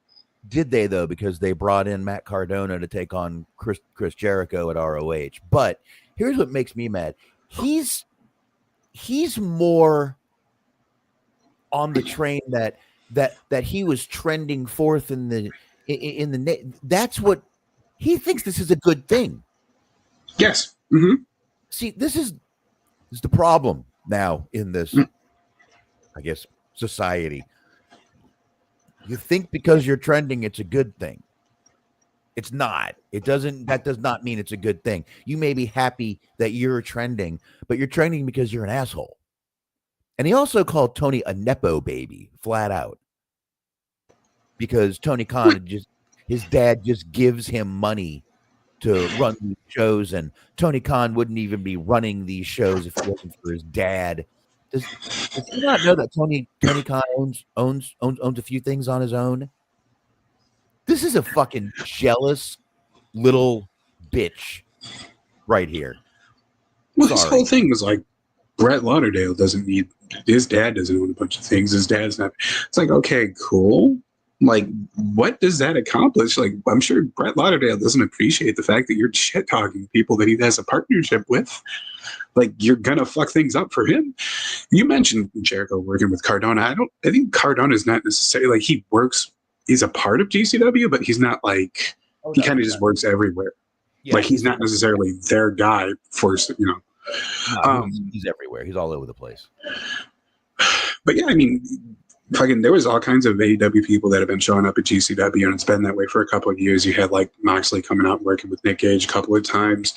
Did they, though? Because they brought in Matt Cardona to take on Chris Jericho at ROH. But here's what makes me mad. He's more on the train that he was trending forth in the that's what he thinks. This is a good thing. Yes. Mm-hmm. See, this is the problem now in this, I guess, society. You think because you're trending, it's a good thing. It's not. That does not mean it's a good thing. You may be happy that you're trending, but you're trending because you're an asshole. And he also called Tony a Nepo baby, flat out. Because Tony Khan his dad just gives him money to run these shows, and Tony Khan wouldn't even be running these shows if it wasn't for his dad. Does he not know that Tony Khan owns a few things on his own? This is a fucking jealous little bitch right here. Well, this whole thing was like, Brett Lauderdale his dad doesn't own a bunch of things. His dad's not. It's like, okay, cool. Like, what does that accomplish? Like, I'm sure Brett Lauderdale doesn't appreciate the fact that you're shit talking people that he has a partnership with. Like, you're gonna fuck things up for him. You mentioned Jericho working with Cardona. I think Cardona is not necessarily like he's a part of GCW, but he's not like he kind of just works everywhere. Yeah, like he's not necessarily their guy for No, he's everywhere. He's all over the place. But yeah, I mean, there was all kinds of AEW people that have been showing up at GCW, and it's been that way for a couple of years. You had like Moxley coming out and working with Nick Gage a couple of times.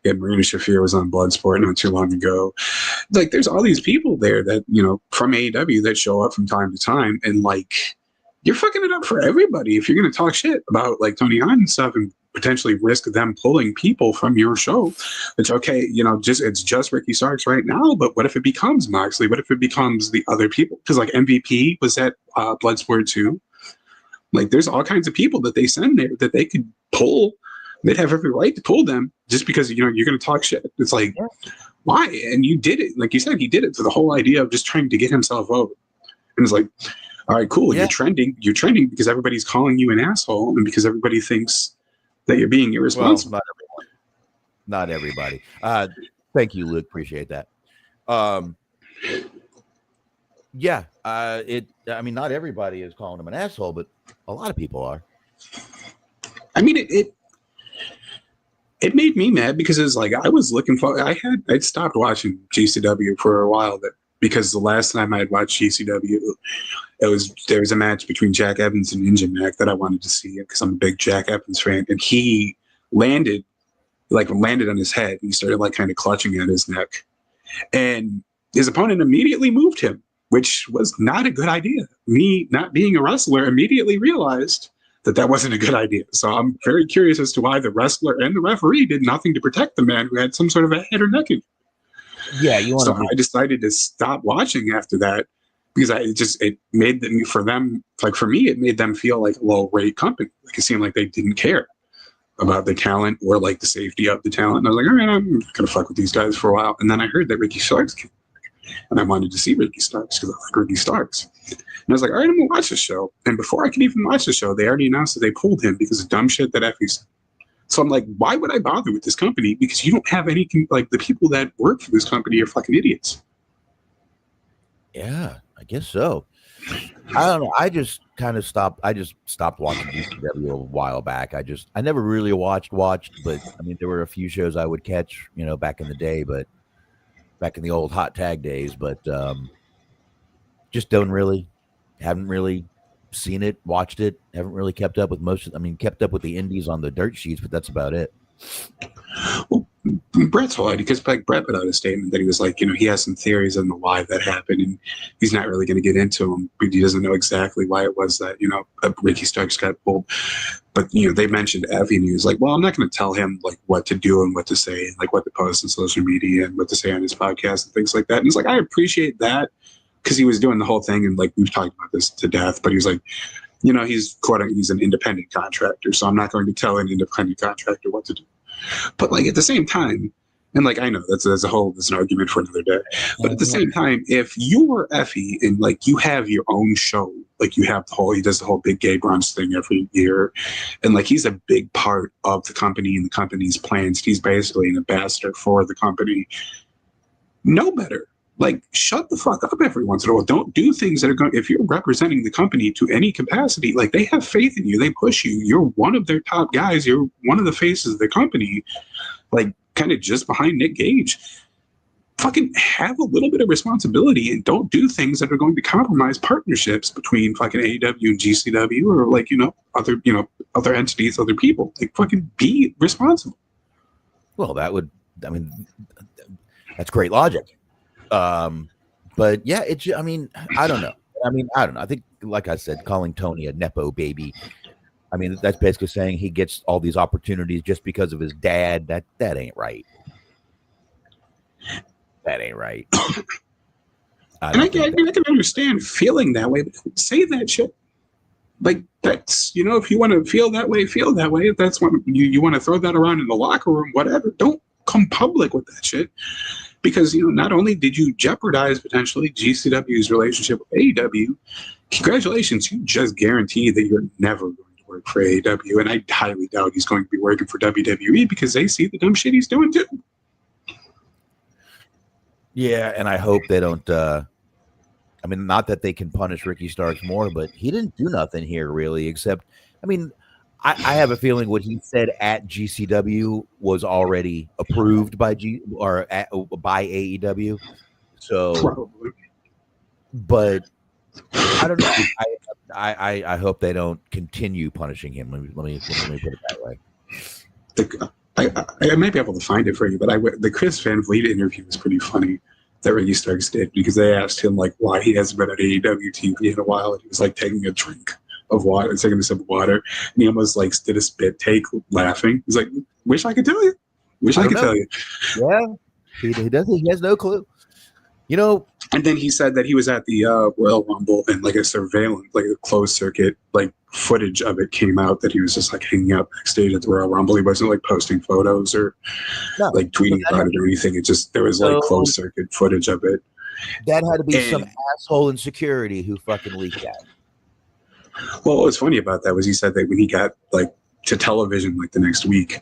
You had Marina Shafir was on Bloodsport not too long ago. Like, there's all these people there that, from AEW that show up from time to time, and like, you're fucking it up for everybody if you're going to talk shit about like Tony Khan and stuff and potentially risk them pulling people from your show. It's okay, it's just Ricky Starks right now, but what if it becomes Moxley? What if it becomes the other people? Because like MVP was at Bloodsport too. Like, there's all kinds of people that they send there that they could pull. They'd have every right to pull them just because you're going to talk shit. It's like, why? And you did it, like you said, he did it for the whole idea of just trying to get himself over. And it's like, all right, cool. Yeah. You're trending because everybody's calling you an asshole and because everybody thinks that you're being irresponsible. Well, not everybody. Thank you, Luke. Appreciate that. Yeah. Not everybody is calling him an asshole, but a lot of people are. I mean, it made me mad because it's like I was looking for. I'd stopped watching GCW for a while because the last time I had watched GCW, there was a match between Jack Evans and Ninja Mac that I wanted to see because I'm a big Jack Evans fan, and he landed on his head and he started like kind of clutching at his neck, and his opponent immediately moved him, which was not a good idea. Me not being a wrestler immediately realized that wasn't a good idea. So I'm very curious as to why the wrestler and the referee did nothing to protect the man who had some sort of a head or neck injury. Yeah, I decided to stop watching after that because it made them, for them, like for me, it made them feel like a low rate company. Like it seemed like they didn't care about the talent or like the safety of the talent. And I was like, all right, I'm gonna fuck with these guys for a while. And then I heard that Ricky Starks came back, and I wanted to see Ricky Starks because I like Ricky Starks. And I was like, all right, I'm gonna watch the show. And before I could even watch the show, they already announced that they pulled him because of dumb shit that Effy said. So I'm like, why would I bother with this company? Because you don't have any, like, the people that work for this company are fucking idiots. Yeah, I guess so. I don't know. I just kind of stopped. I just stopped watching GCW a while back. I never really watched, but I mean, there were a few shows I would catch, back in the day, but back in the old hot tag days, but just haven't really seen it, watched it, haven't really kept up with kept up with the indies on the dirt sheets, but that's about it. Well, Brett's whole idea, because like Brett put out a statement that he was like, he has some theories on the why that happened, and he's not really going to get into them, but he doesn't know exactly why it was that, Ricky Starks got pulled. But, they mentioned Effy, and he was like, well, I'm not going to tell him like what to do and what to say, and like what to post on social media and what to say on his podcast and things like that. And he's like, I appreciate that, because he was doing the whole thing, and like we've talked about this to death, but he was like, he's an independent contractor, so I'm not going to tell an independent contractor what to do. But like at the same time, and like I know that's an argument for another day. But at the same time, if you were Effy and like you have your own show, like he does the whole big gay brunch thing every year, and like he's a big part of the company and the company's plans. He's basically an ambassador for the company. Know better. Like, shut the fuck up every once in a while. Don't do things that are going. If you're representing the company to any capacity, like they have faith in you, they push you. You're one of their top guys. You're one of the faces of the company. Like, kind of just behind Nick Gage. Fucking have a little bit of responsibility and don't do things that are going to compromise partnerships between fucking AEW and GCW or like other entities, other people. Like, fucking be responsible. Well, that's great logic. But yeah, I don't know. I think, like I said, calling Tony a Nepo baby, that's basically saying he gets all these opportunities just because of his dad. That ain't right. That ain't right. I can understand feeling that way, but don't say that shit. Like, that's, if you want to feel that way, feel that way. If that's what you want to throw that around in the locker room, whatever, don't come public with that shit. Because, not only did you jeopardize potentially GCW's relationship with AEW, congratulations, you just guaranteed that you're never going to work for AEW. And I highly doubt he's going to be working for WWE because they see the dumb shit he's doing too. Yeah, and I hope they don't, not that they can punish Ricky Starks more, but he didn't do nothing here really, except, I have a feeling what he said at GCW was already approved by by AEW. So, probably. But I don't know. I hope they don't continue punishing him. Let me put it that way. I might be able to find it for you, but the Chris Van Vliet interview was pretty funny that Ricky Starks did, because they asked him like why he hasn't been at AEW TV in a while, and he was like taking a drink of water, taking a sip of water, and he almost like did a spit take laughing. He's like, wish I could tell you. Tell you. Yeah, he doesn't. He has no clue. And then he said that he was at the Royal Rumble, and like a surveillance, like a closed circuit, like footage of it came out that he was just like hanging out backstage at the Royal Rumble. He wasn't like posting photos or like tweeting about it or anything. It just, there was like closed circuit footage of it. That had to be some asshole in security who fucking leaked that. Well, what was funny about that was he said that when he got like to television like the next week,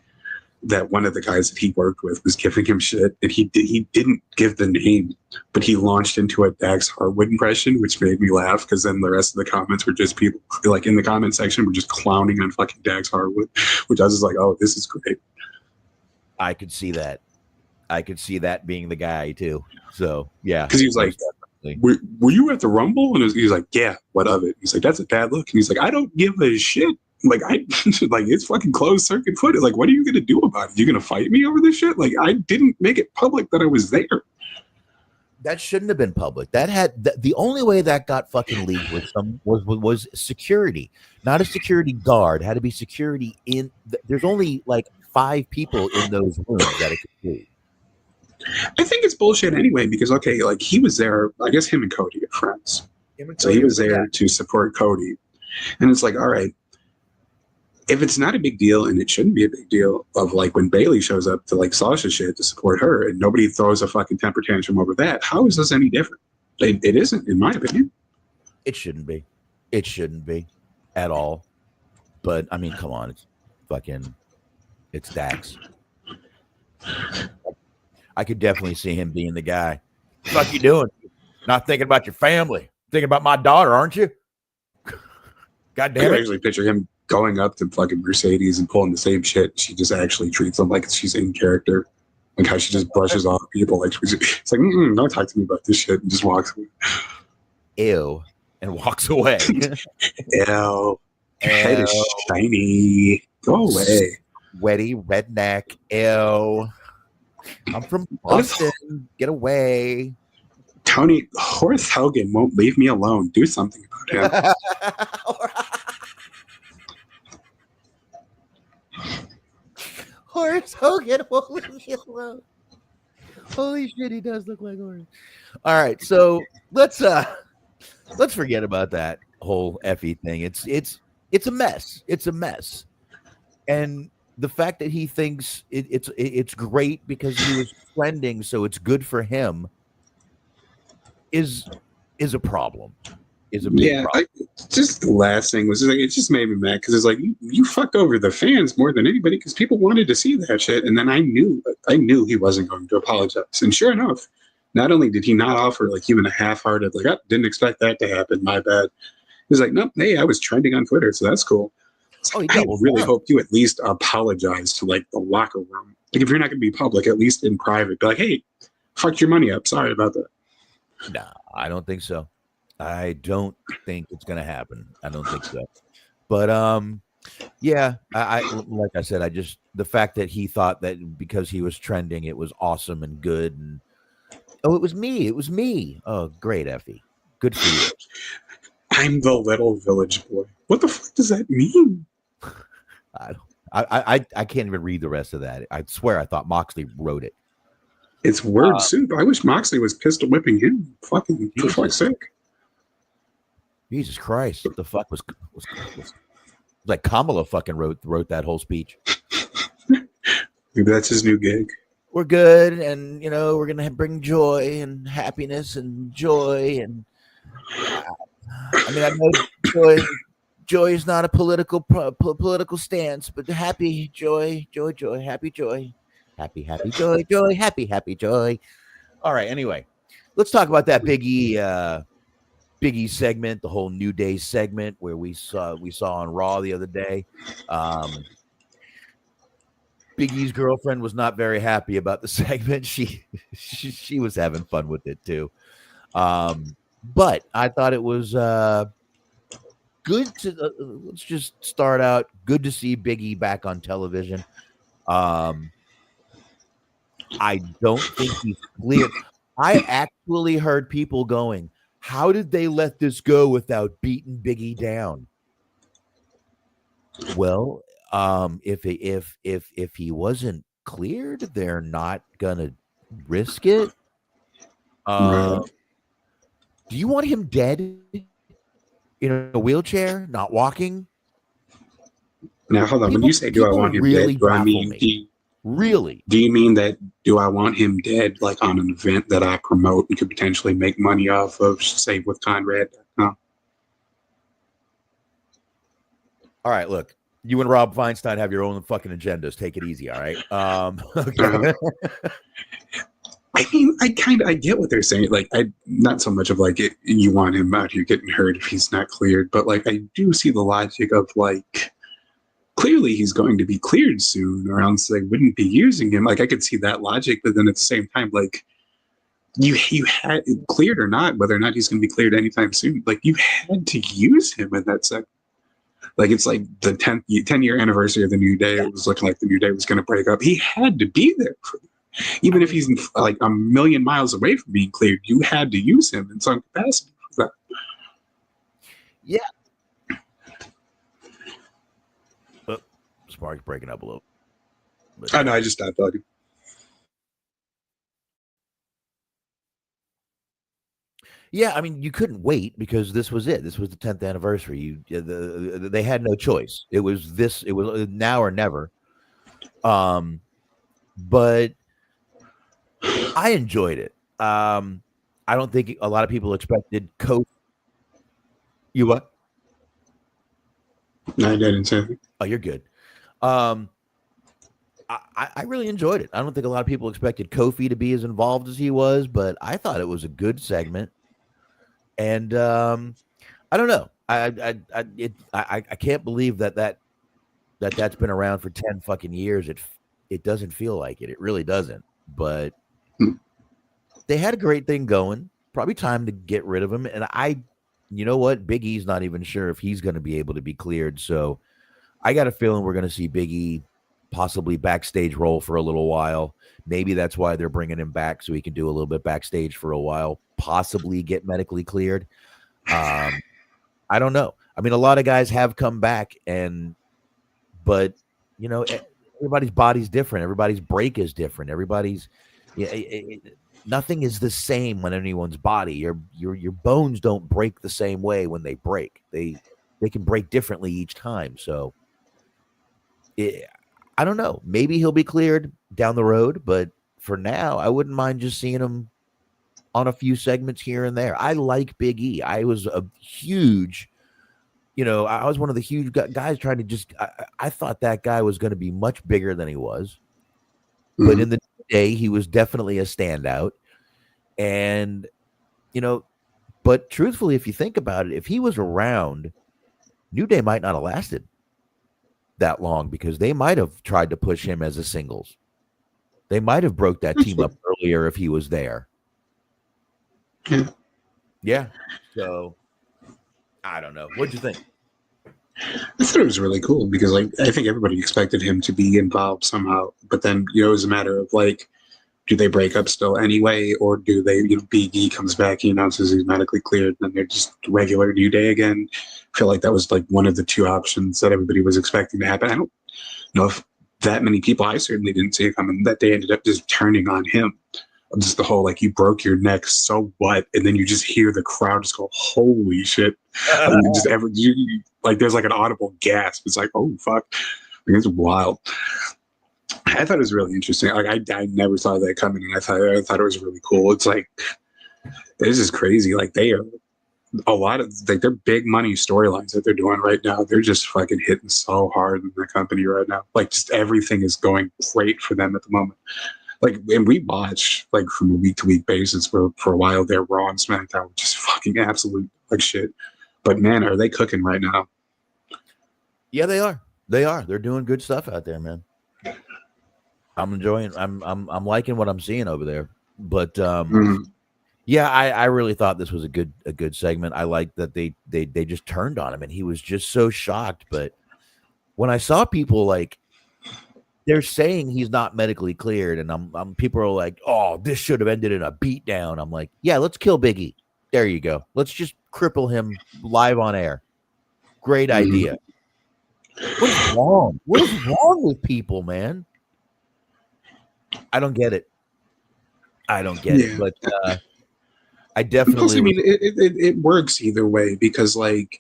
that one of the guys that he worked with was giving him shit, and he didn't give the name, but he launched into a Dax Harwood impression, which made me laugh, because then the rest of the comments were just people like in the comment section were just clowning on fucking Dax Harwood, which I was just like, oh, this is great. I could see that. I could see that being the guy too. So yeah, because he was like, were you at the Rumble? And he was like, yeah, what of it? He's like, that's a bad look. And he's like, I don't give a shit. Like, it's fucking closed circuit footage. Like, what are you going to do about it? You going to fight me over this shit? Like, I didn't make it public that I was there. That shouldn't have been public. That had the only way that got fucking leaked was security, not a security guard. Had to be security in. There's only like 5 people in those rooms that it could be. I think it's bullshit anyway, because okay, like he was there. I guess him and Cody are friends, so he was there to support Cody, and it's like, all right. If it's not a big deal, and it shouldn't be a big deal, of like when Bayley shows up to like Sasha shit to support her, and nobody throws a fucking temper tantrum over that, how is this any different? It isn't, in my opinion. It shouldn't be. It shouldn't be at all. But I mean, come on, it's Dax. I could definitely see him being the guy. What the fuck you doing? Not thinking about your family. Thinking about my daughter, aren't you? God I damn can it. actually picture him going up to fucking Mercedes and pulling the same shit. She just actually treats him like she's in character. Like how she just brushes off people. Like it's like, don't talk to me about this shit, and just walks away. Ew. And walks away. Ew. Your head is shiny. Go away. Sweaty redneck. Ew. I'm from Boston. Get away. Tony, Horace Hogan won't leave me alone. Do something about him. Horace Hogan won't leave me alone. Holy shit, he does look like Horace. All right, so let's forget about that whole Effy thing. It's a mess. It's a mess. And the fact that he thinks it's great because he was trending, so it's good for him, is a problem. Is a big problem. Just the last thing was just like, it just made me mad because it's like you fucked over the fans more than anybody because people wanted to see that shit, and then I knew he wasn't going to apologize, and sure enough, not only did he not offer like even a half-hearted like, I didn't expect that to happen, my bad. He was like, nope, hey, I was trending on Twitter, so that's cool. I really hope you at least apologize to like the locker room. Like if you're not going to be public, at least in private, be like, hey, fucked your money up. Sorry about that. No, I don't think so. I don't think it's going to happen. I don't think so. But yeah, I like I said, the fact that he thought that because he was trending, it was awesome and good. And it was me. It was me. Oh, great, Effy. Good for you. I'm the little village boy. What the fuck does that mean? I can't even read the rest of that. I swear I thought Moxley wrote it. It's word soup. I wish Moxley was pistol whipping him. Fucking for fuck's sake. Jesus Christ. What the fuck was like Kamala fucking wrote that whole speech. Maybe that's his new gig. We're good, and we're gonna bring joy and happiness and joy, and I mean I know joy is not a political stance, but happy joy, happy joy, happy joy, happy joy. All right, anyway, let's talk about that Big E segment, the whole New Day segment where we saw on Raw the other day. Big E's girlfriend was not very happy about the segment. She was having fun with it too. But I thought it was good to let's just start out. Good to see Big E back on television. I don't think he's clear. I actually heard people going, how did they let this go without beating Big E down? Well, if he wasn't cleared, they're not gonna risk it. Right. Do you want him dead in a wheelchair, not walking? Now, hold on. When you say, do I want him really dead, do I mean, really? Do you mean that, do I want him dead, like on an event that I promote and could potentially make money off of, say, with Conrad? No. All right, look. You and Rob Feinstein have your own fucking agendas. Take it easy, all right? Okay. I mean, I get what they're saying. Like, not so much of like you want him out here getting hurt if he's not cleared, but like I do see the logic of like clearly he's going to be cleared soon, or else they wouldn't be using him. Like I could see that logic, but then at the same time, like you had cleared or not, whether or not he's going to be cleared anytime soon, like you had to use him in that second. Like it's like the 10-year anniversary of the New Day. It was looking like the New Day was going to break up. He had to be there for that. Even if he's like a million miles away from being cleared, you had to use him in some capacity for that. Yeah. Oh, Spark's breaking up a little. I know. I just stopped talking. Yeah, I mean, you couldn't wait because this was it. This was the 10th anniversary. They had no choice. It was this. It was now or never. But I enjoyed it. I don't think a lot of people expected Kofi. You what? No, I didn't say anything. Oh, you're good. I really enjoyed it. I don't think a lot of people expected Kofi to be as involved as he was, but I thought it was a good segment. And I don't know. I can't believe that's been around for 10 fucking years. It doesn't feel like it. It really doesn't. But they had a great thing going. Probably time to get rid of him. And you know what? Big E's not even sure if he's going to be able to be cleared. So I got a feeling we're going to see Big E possibly backstage roll for a little while. Maybe that's why they're bringing him back, so he can do a little bit backstage for a while, possibly get medically cleared. I don't know. I mean, a lot of guys have come back, but you know, everybody's body's different. Everybody's break is different. Nothing is the same when anyone's body. Your bones don't break the same way when they break. They can break differently each time. So I don't know. Maybe he'll be cleared down the road, but for now, I wouldn't mind just seeing him on a few segments here and there. I like Big E. I was a huge, I was one of the huge guys trying to I thought that guy was going to be much bigger than he was. Mm-hmm. But in the day, he was definitely a standout. And, but truthfully, if you think about it, if he was around, New Day might not have lasted that long, because they might have tried to push him as a singles. They might have broke that team up earlier if he was there. Yeah. So I don't know. What'd you think? I thought it was really cool because I think everybody expected him to be involved somehow, but then it was a matter of do they break up still anyway, or do they, Big E comes back, he announces he's medically cleared, and then they're just regular New Day again. I feel like that was one of the two options that everybody was expecting to happen. I don't know if that many people, I certainly didn't see it coming, that they ended up just turning on him. Just the whole, you broke your neck, so what? And then you just hear the crowd just go, holy shit. There's an audible gasp. It's oh, fuck. It's wild. I thought it was really interesting. I never saw that coming, and I thought it was really cool. It's this is crazy. They are a lot of they're big money storylines that they're doing right now. They're just fucking hitting so hard in the company right now. Just everything is going great for them at the moment. And we watch from a week to week basis for a while there, Raw and SmackDown, which is fucking absolute shit. But man, are they cooking right now? Yeah, they are. They're doing good stuff out there, man. I'm enjoying. I'm liking what I'm seeing over there. But yeah, I really thought this was a good segment. I like that they just turned on him, and he was just so shocked. But when I saw people they're saying he's not medically cleared, and people are like, oh, this should have ended in a beatdown. I'm like, yeah, let's kill Big E. There you go. Let's just cripple him live on air. Great idea. What's wrong? What is wrong with people, man? I don't get it. But I definitely. Plus, I mean, it works either way, because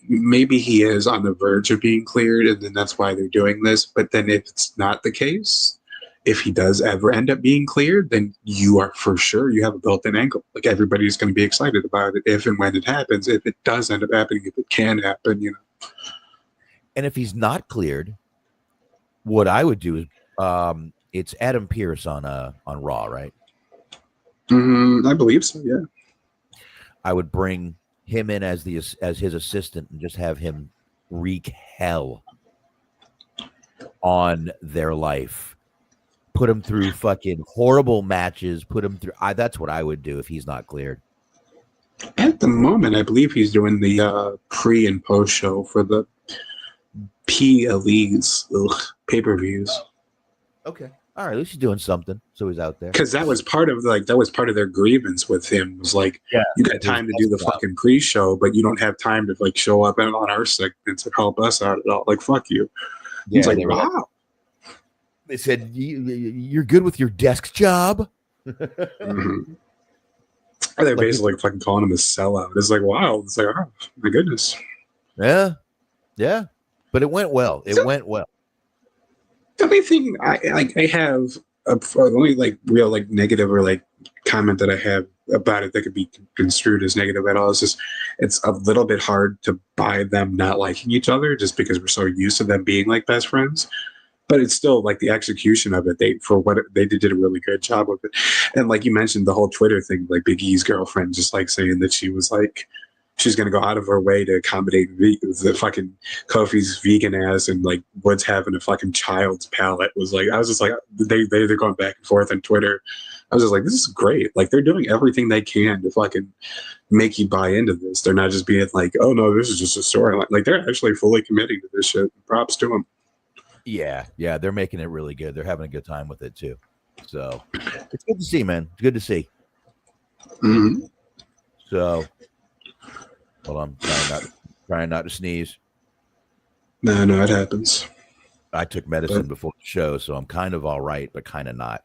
maybe he is on the verge of being cleared, and then that's why they're doing this. But then if it's not the case, if he does ever end up being cleared, then you are for sure you have a built-in angle. Everybody's going to be excited about it if and when it happens. If it does end up happening, if it can happen, And if he's not cleared, what I would do is, it's Adam Pearce on Raw, right? I believe so. Yeah. I would bring him in as his assistant and just have him wreak hell on their life. Put him through fucking horrible matches. Put him through. That's what I would do if he's not cleared. At the moment, I believe he's doing the pre and post show for the Alleges pay-per-views. Okay. All right, at least he's doing something, so he's out there. Because that was part of their grievance with him. Was you got time to do the fucking pre-show, but you don't have time to show up on our segments and help us out at all. Fuck you. Yeah, it's wow. They said you're good with your desk job. Mm-hmm. They're basically fucking calling him a sellout. It's wow. It's oh my goodness. Yeah, but it went well. It went well. The only thing I have, the only real negative or comment that I have about it that could be construed as negative at all is just it's a little bit hard to buy them not liking each other just because we're so used to them being best friends. But it's still the execution of it. They did a really good job of it. And you mentioned the whole Twitter thing, Big E's girlfriend just saying that she was she's going to go out of her way to accommodate the fucking Kofi's vegan ass, and like Woods having a fucking child's palate was like, I was just like, they're going back and forth on Twitter. I was just like, this is great. Like, they're doing everything they can to fucking make you buy into this. They're not just being like, oh no, this is just a story. Like, they're actually fully committing to this shit. Props to them. Yeah, they're making it really good. They're having a good time with it too. So it's good to see, man. It's good to see. Mm-hmm. So, hold on, trying not to sneeze. No, it happens. I took medicine before the show, so I'm kind of all right, but kind of not.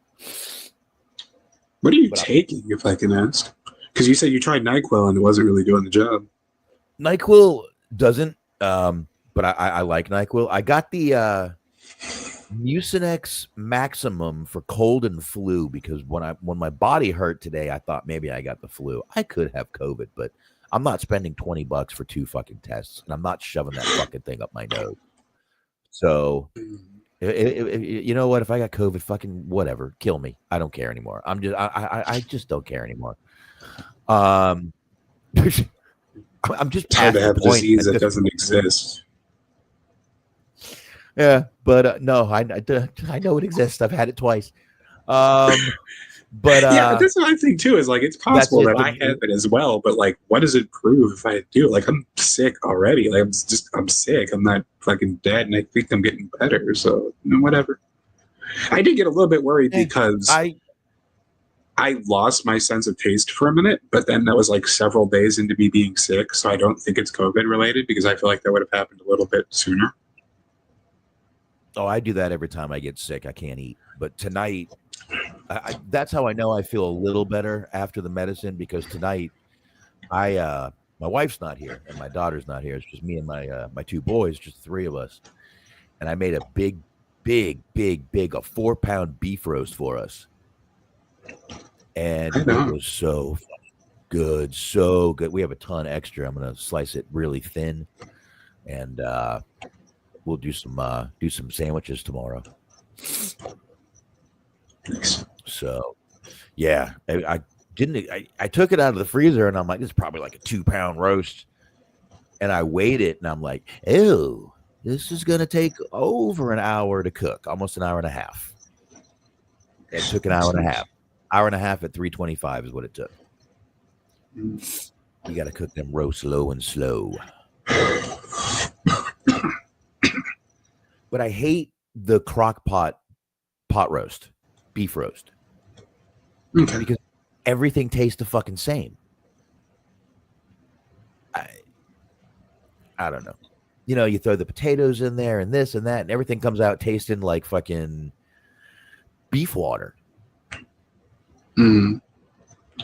What are you taking, if I can ask? Because you said you tried NyQuil and it wasn't really doing the job. NyQuil doesn't, but I like NyQuil. I got the Mucinex Maximum for cold and flu because when my body hurt today, I thought maybe I got the flu. I could have COVID, but I'm not spending $20 for 2 fucking tests, and I'm not shoving that fucking thing up my nose. So, you know what? If I got COVID, fucking whatever, kill me. I don't care anymore. I just don't care anymore. I'm just It's hard to have a disease that doesn't exist. Yeah, but no, I know it exists. I've had it twice. But yeah, that's what I think too. Is like it's possible that I have it as well, but like, what does it prove if I do? Like, I'm sick already. Like, I'm sick. I'm not fucking dead, and I think I'm getting better. So whatever. I did get a little bit worried because I lost my sense of taste for a minute, but then that was like several days into me being sick. So I don't think it's COVID related because I feel like that would have happened a little bit sooner. Oh, I do that every time I get sick. I can't eat. But tonight, that's how I know I feel a little better after the medicine, because tonight, my wife's not here and my daughter's not here. It's just me and my 2 boys, just 3 of us. And I made a big, a 4-pound beef roast for us. And it was so good, so good. We have a ton extra. I'm gonna slice it really thin, and we'll do some sandwiches tomorrow. So, yeah, I took it out of the freezer, and I'm like, this is probably like a 2-pound roast, and I weighed it, and I'm like, ew, this is gonna take over an hour to cook, almost an hour and a half. It took an hour and a half. Hour and a half at 325 is what it took. You got to cook them roasts low and slow. But I hate the crock pot roast, beef roast. Okay. Because everything tastes the fucking same. I don't know. You know, you throw the potatoes in there and this and that, and everything comes out tasting like fucking beef water.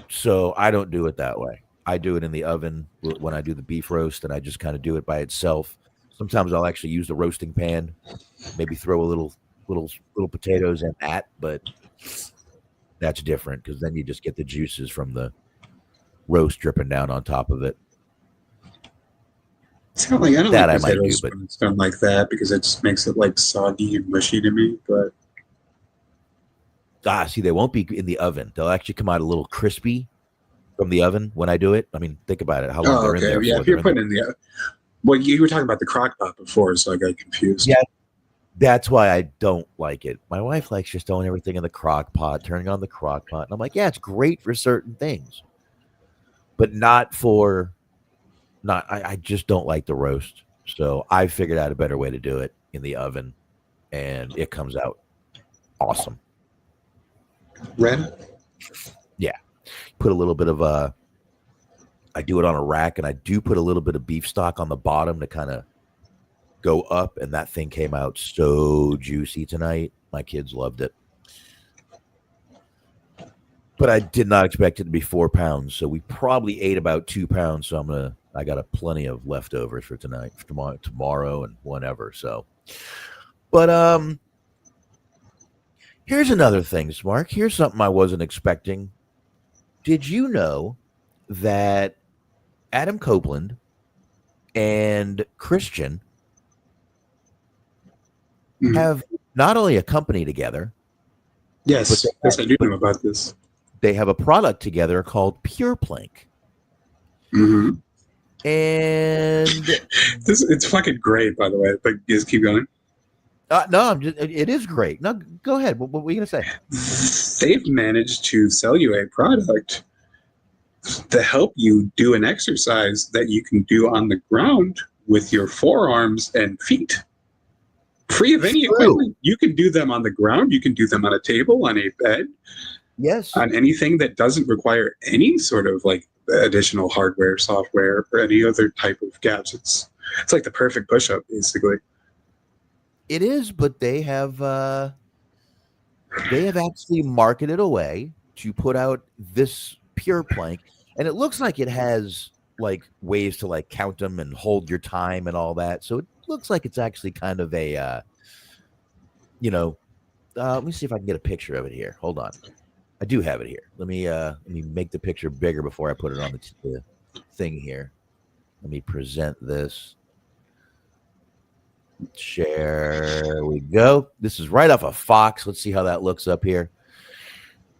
So I don't do it that way. I do it in the oven when I do the beef roast, and I just kind of do it by itself. Sometimes I'll actually use the roasting pan, maybe throw a little potatoes in that, but that's different because then you just get the juices from the roast dripping down on top of it. It's kind of like, I don't that like I might do, but it's done like that because it just makes it like soggy and mushy to me. But see, they won't be in the oven. They'll actually come out a little crispy from the oven when I do it. I mean, think about it. How long they're in there. Yeah, if you're putting in the well, you were talking about the crock pot before, so I got confused. Yeah, that's why I don't like it. My wife likes just throwing everything in the crock pot, turning on the crock pot. And I'm like, yeah, it's great for certain things, but not for I just don't like the roast. So I figured out a better way to do it in the oven, and it comes out awesome. Red? Yeah. Put a little bit of I do it on a rack, and I do put a little bit of beef stock on the bottom to kind of go up, and that thing came out so juicy tonight. My kids loved it. But I did not expect it to be 4 pounds, so we probably ate about 2 pounds, so I got plenty of leftovers for tonight, for tomorrow and whenever. So, but here's another thing, Smark. Here's something I wasn't expecting. Did you know that Adam Copeland and Christian have not only a company together? Yes, I do know about this. They have a product together called Pure Plank. Mm-hmm. And It's fucking great, by the way. But just keep going. no, it is great. No, go ahead. What were you gonna say? They've managed to sell you a product to help you do an exercise that you can do on the ground with your forearms and feet. Free of any equipment. You can do them on the ground. You can do them on a table, on a bed. Yes. On anything that doesn't require any sort of like additional hardware, software, or any other type of gadgets. It's like the perfect push-up, basically. It is, but they have actually marketed a way to put out this pure plank, and it looks like it has like ways to like count them and hold your time and all that. So it looks like it's actually kind of a let me see if I can get a picture of it here. Hold on. I do have it here. Let me make the picture bigger before I put it on the thing here. Let me present this. Share. There we go. This is right off of Fox. Let's see how that looks up here.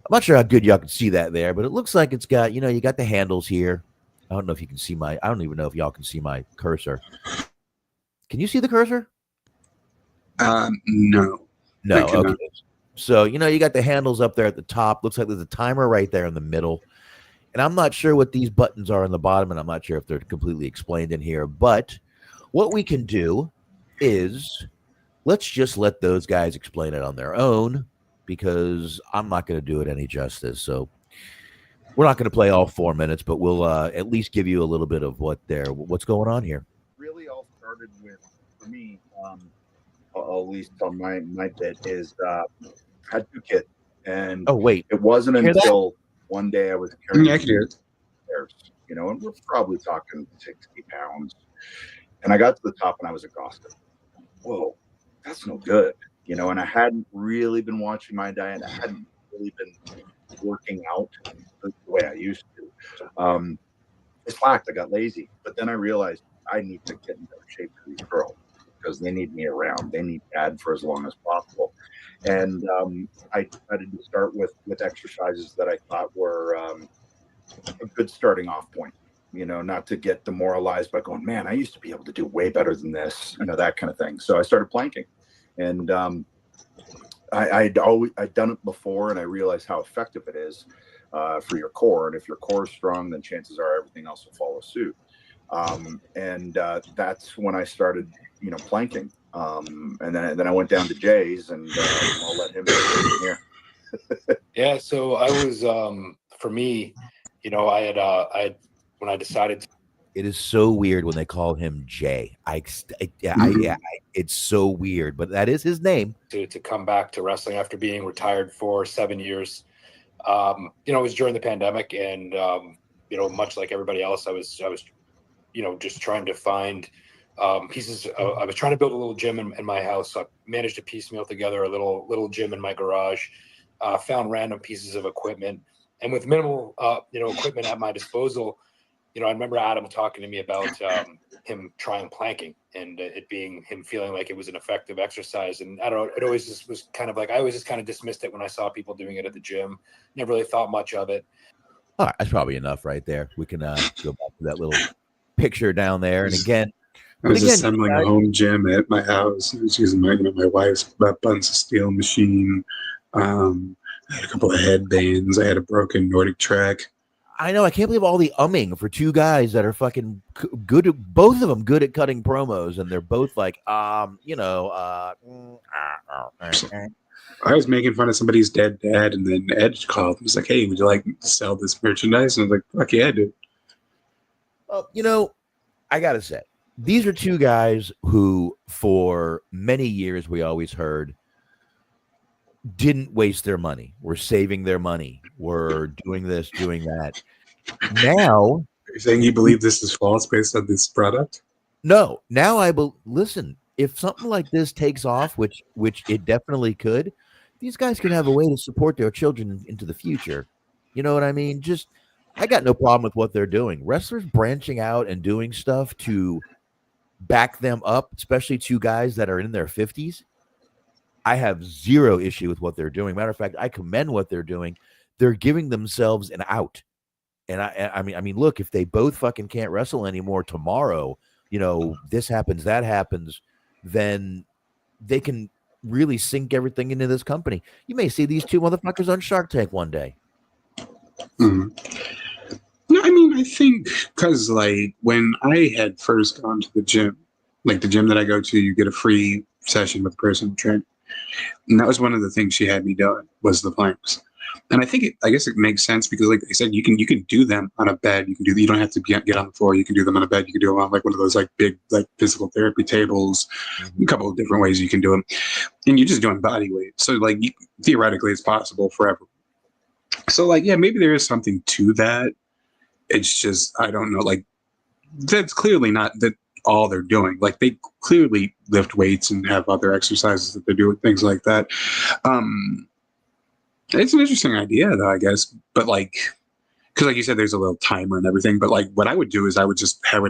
I'm not sure how good y'all can see that there, but it looks like it's got, you got the handles here. I don't know if you can see I don't even know if y'all can see my cursor. Can you see the cursor? No. No. Okay. So, you got the handles up there at the top. Looks like there's a timer right there in the middle. And I'm not sure what these buttons are on the bottom, and I'm not sure if they're completely explained in here. But what we can do is let's just let those guys explain it on their own, because I'm not going to do it any justice. So we're not going to play all 4 minutes, but we'll at least give you a little bit of what's going on here. Really all started with, for me, at least on my bit, is I had 2 kids. And it wasn't until one day I was carrying stairs, and we're probably talking 60 pounds. And I got to the top and I was exhausted. Whoa, that's no good. And I hadn't really been watching my diet. I hadn't really been working out the way I used to. I slacked. I got lazy. But then I realized I need to get in better shape for these girls, because they need me around. They need Dad for as long as possible. And I decided to start with exercises that I thought were a good starting off point. Not to get demoralized by going, man, I used to be able to do way better than this, that kind of thing. So I started planking, and I'd done it before, and I realized how effective it is for your core. And if your core is strong, then chances are everything else will follow suit. And that's when I started, planking. And then I went down to Jay's, and I'll let him here. Yeah. So I was, for me, I had when I decided. It is so weird when they call him Jay. It's so weird, but that is his name. To come back to wrestling after being retired for 7 years. It was during the pandemic, and much like everybody else, I was just trying to find pieces. I was trying to build a little gym in my house. So I managed to piecemeal together a little gym in my garage. Found random pieces of equipment, and with minimal equipment at my disposal. I remember Adam talking to me about him trying planking, and it being him feeling like it was an effective exercise. And I don't know, it always just was kind of like, I always just kind of dismissed it when I saw people doing it at the gym. Never really thought much of it. All right, that's probably enough right there. We can go back to that little picture down there. And again, I was assembling a home gym at my house. I was using my wife's Buns of Steel machine. I had a couple of headbands. I had a broken Nordic track. I know. I can't believe all the umming for 2 guys that are fucking good. Both of them good at cutting promos, and they're both like, I was making fun of somebody's dead dad, and then Ed called and was like, "Hey, would you like to sell this merchandise?" And I was like, "Fuck yeah, dude." Well, I gotta say, these are 2 guys who, for many years, we always heard, didn't waste their money. Were saving their money. Were doing this, doing that. Now, are you saying you believe this is false based on this product? No. Now listen. If something like this takes off, which it definitely could, these guys could have a way to support their children into the future. You know what I mean? I got no problem with what they're doing. Wrestlers branching out and doing stuff to back them up, especially 2 guys that are in their 50s. I have zero issue with what they're doing. Matter of fact, I commend what they're doing. They're giving themselves an out. And I mean, look, if they both fucking can't wrestle anymore tomorrow, this happens, that happens, then they can really sink everything into this company. You may see these two motherfuckers on Shark Tank one day. No, I mean, I think because like when I had first gone to the gym, like the gym that I go to, you get a free session with a personal trainer. And that was one of the things she had me doing was the planks. And I guess it makes sense because, like I said, you can do them on a bed. You don't have to get on the floor. You can do them on a bed. You can do them on like one of those like big like physical therapy tables. A couple of different ways you can do them, and you're just doing body weight. So like theoretically, it's possible forever. So like maybe there is something to that. It's just I don't know. Like that's clearly not that all they're doing. Like they clearly lift weights and have other exercises that they're doing, things like that. It's an interesting idea, though, I guess. But like, because like you said, there's a little timer and everything. But like, what I would do is I would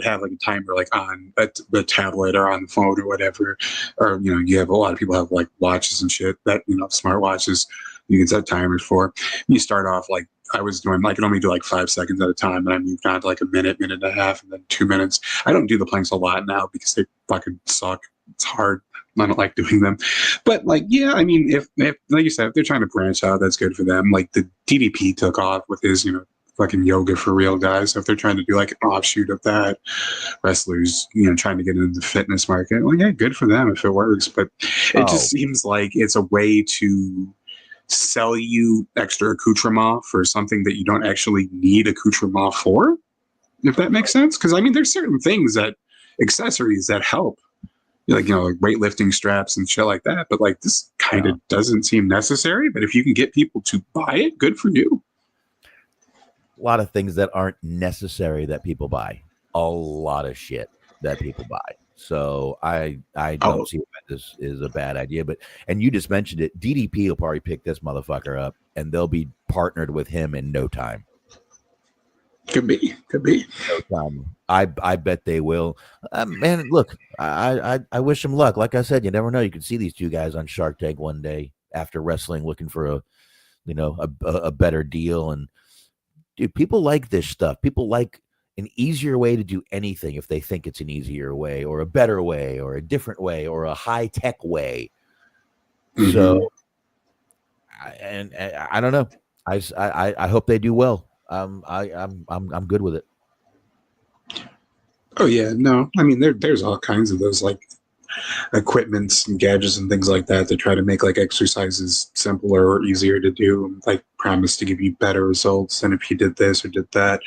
have like a timer like on a tablet or on the phone or whatever. Or you have a lot of people have like watches and shit that smart watches you can set timers for. You start off like I was doing. I could only do like 5 seconds at a time, and I moved on to like a minute and a half, and then 2 minutes. I don't do the planks a lot now because they fucking suck. It's hard. I don't like doing them, but like, I mean, if like you said, if they're trying to branch out, that's good for them. Like the DDP took off with his, fucking yoga for real guys. So if they're trying to do like an offshoot of that, wrestlers, trying to get into the fitness market, well, yeah, good for them if it works. But it just seems like it's a way to sell you extra accoutrement for something that you don't actually need accoutrement for, if that makes sense. Because I mean, there's certain things accessories that help. Like weightlifting straps and shit like that, but like this kind of doesn't seem necessary. But if you can get people to buy it, good for you. A lot of things that aren't necessary that people buy. A lot of shit that people buy. So I don't see why this is a bad idea. And you just mentioned it. DDP will probably pick this motherfucker up, and they'll be partnered with him in no time. Could be. No time. I bet they will. Man, look, I wish them luck. Like I said, you never know. You could see these two guys on Shark Tank one day after wrestling, looking for a better deal. And dude, people like this stuff. People like an easier way to do anything if they think it's an easier way or a better way or a different way or a high tech way. Mm-hmm. So, I don't know. I hope they do well. I'm good with it. Oh yeah, no. I mean, there's all kinds of those like equipments and gadgets and things like that try to make like exercises simpler or easier to do, and like promise to give you better results than if you did this or did that.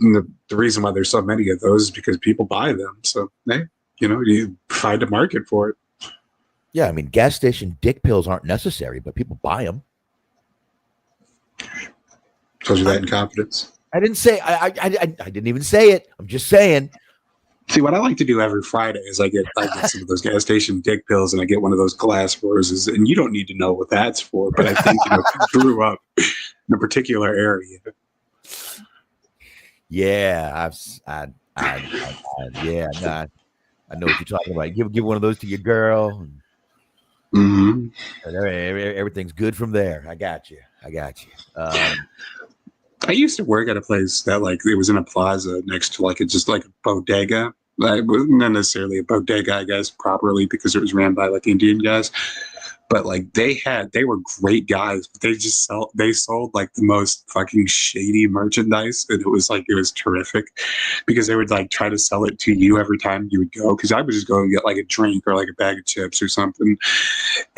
And the reason why there's so many of those is because people buy them. So hey, you find a market for it. Yeah, I mean, gas station dick pills aren't necessary, but people buy them. Told you that in confidence. I didn't say I didn't even say it. I'm just saying. See, what I like to do every Friday is I get some of those gas station dick pills, and I get one of those glass roses. And you don't need to know what that's for, but I think if you grew up in a particular area. Yeah, I know what you're talking about. Give one of those to your girl. Mm-hmm. Everything's good from there. I got you. I used to work at a place that like it was in a plaza next to like just like a bodega. It wasn't necessarily a bodega, I guess, properly because it was ran by like Indian guys. But like they were great guys, but they sold like the most fucking shady merchandise, and it was terrific because they would like try to sell it to you every time you would go. Because I would just go and get like a drink or like a bag of chips or something,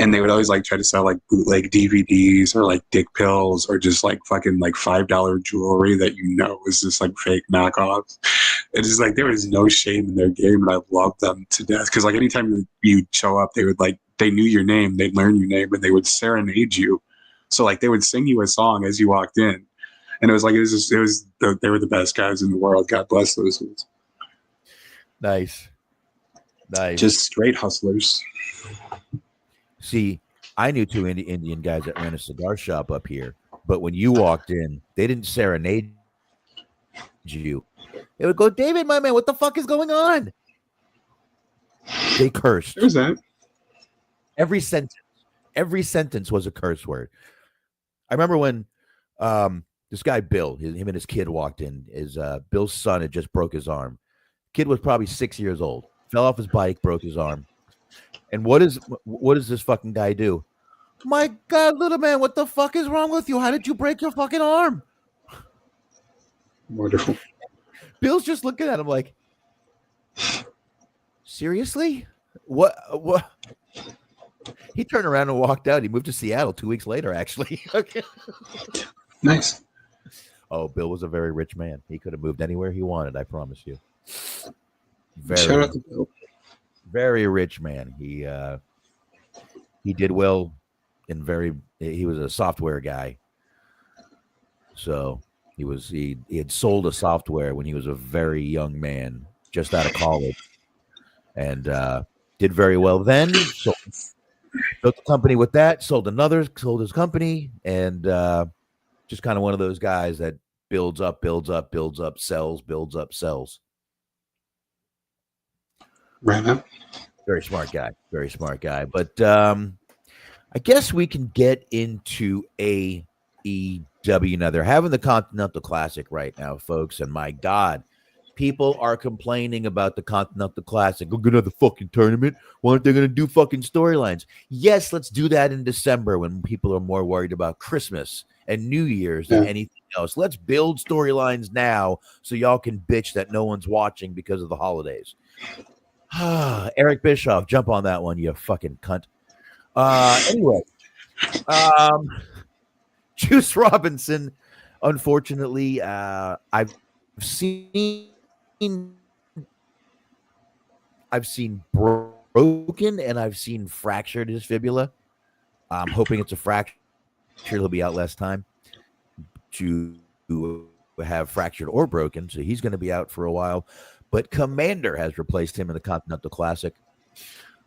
and they would always like try to sell like bootleg DVDs or like dick pills or just like fucking like $5 jewelry that was just like fake knockoffs. It's just like there was no shame in their game, and I loved them to death because like anytime you show up, they knew your name, they'd learn your name, and they would serenade you. So like they would sing you a song as you walked in, and it was they were the best guys in the world. God bless those ones. Nice. Just straight hustlers. See, I knew two Indian guys that ran a cigar shop up here, but when you walked in, they didn't serenade you. They would go, "David, my man, what the fuck is going on?" They cursed. There's that. Every sentence was a curse word. I remember when This guy, Bill, him and his kid walked in. Bill's son had just broke his arm. Kid was probably 6 years old. Fell off his bike, broke his arm. And what does this fucking guy do? My God, little man, what the fuck is wrong with you? How did you break your fucking arm? Wonderful. Bill's just looking at him like, seriously? What? He turned around and walked out. He moved to Seattle 2 weeks later, actually. Nice. Oh, Bill was a very rich man. He could have moved anywhere he wanted, I promise you. Shout out to Bill. Very rich man. He did well he was a software guy. So he had sold a software when he was a very young man, just out of college. And did very well then. So built a company with that, sold his company, and just kind of one of those guys that builds up, sells, builds up, sells. Right now. Very smart guy. But I guess we can get into AEW now. They're having the Continental Classic right now, folks, and my God, people are complaining about the Continental Classic. We're going to have the fucking tournament. Why aren't they going to do fucking storylines? Yes, let's do that in December when people are more worried about Christmas and New Year's than anything else. Let's build storylines now so y'all can bitch that no one's watching because of the holidays. Eric Bischoff, jump on that one, you fucking cunt. Anyway, Juice Robinson, unfortunately, I've seen broken and I've seen fractured his fibula. I'm hoping it's a fracture. He'll be out less time to have fractured or broken, so he's going to be out for a while. But Commander has replaced him in the Continental Classic.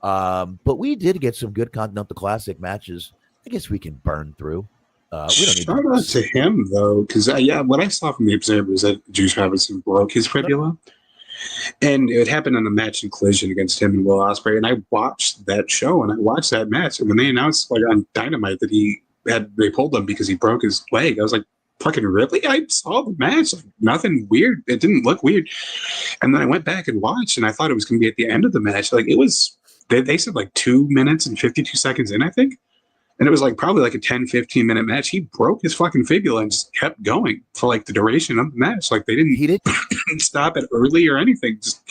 But we did get some good Continental Classic matches. I guess we can burn through. We don't need Shout out to him, though, because, what I saw from the Observer was that Juice Robinson broke his fibula. And it happened on the match in Collision against him and Will Ospreay. And I watched that show and I watched that match. And when they announced on Dynamite that they pulled him because he broke his leg, I was like, fucking really? I saw the match. Nothing weird. It didn't look weird. And then I went back and watched, and I thought it was going to be at the end of the match. It was, they said 2 minutes and 52 seconds in, I think. And it was probably a 10, 15-minute match. He broke his fucking fibula and just kept going for the duration of the match. They didn't stop it early or anything. Just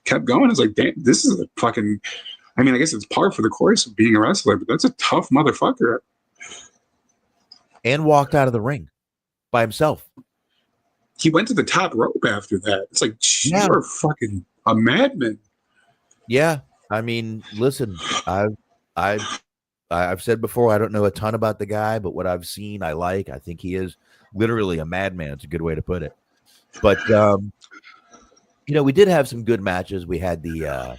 kept going. I was like, damn, this is a fucking, I guess it's par for the course of being a wrestler, but that's a tough motherfucker. And walked out of the ring by himself. He went to the top rope after that. It's you're fucking a madman. Yeah. Listen, I've said before, I don't know a ton about the guy, but what I've seen, I like. I think he is literally a madman. It's a good way to put it. But, we did have some good matches. We had the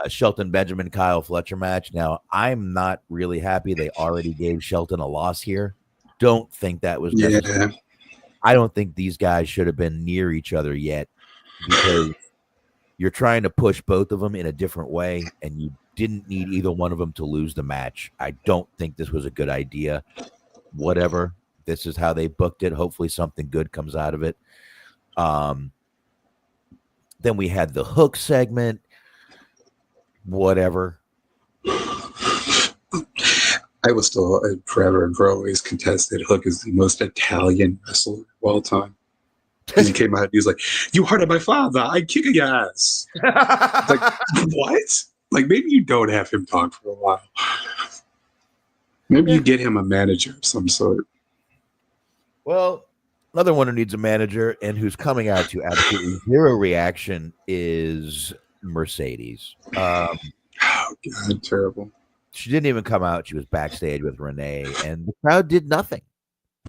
Shelton Benjamin, Kyle Fletcher match. Now, I'm not really happy they already gave Shelton a loss here. Don't think that was necessary. Yeah. I don't think these guys should have been near each other yet because you're trying to push both of them in a different way, and you didn't need either one of them to lose the match. I don't think this was a good idea. Whatever. This is how they booked it. Hopefully something good comes out of it. Then we had the Hook segment. Whatever. I will still forever and for always contest that Hook is the most Italian wrestler of all time. And he came out and he was like, "You hurted my father. I'd kick your ass." What? Maybe you don't have him talk for a while. Maybe you get him a manager of some sort. Well, another one who needs a manager and who's coming out to absolutely zero reaction is Mercedes. Oh, God, terrible. She didn't even come out. She was backstage with Renee, and the crowd did nothing.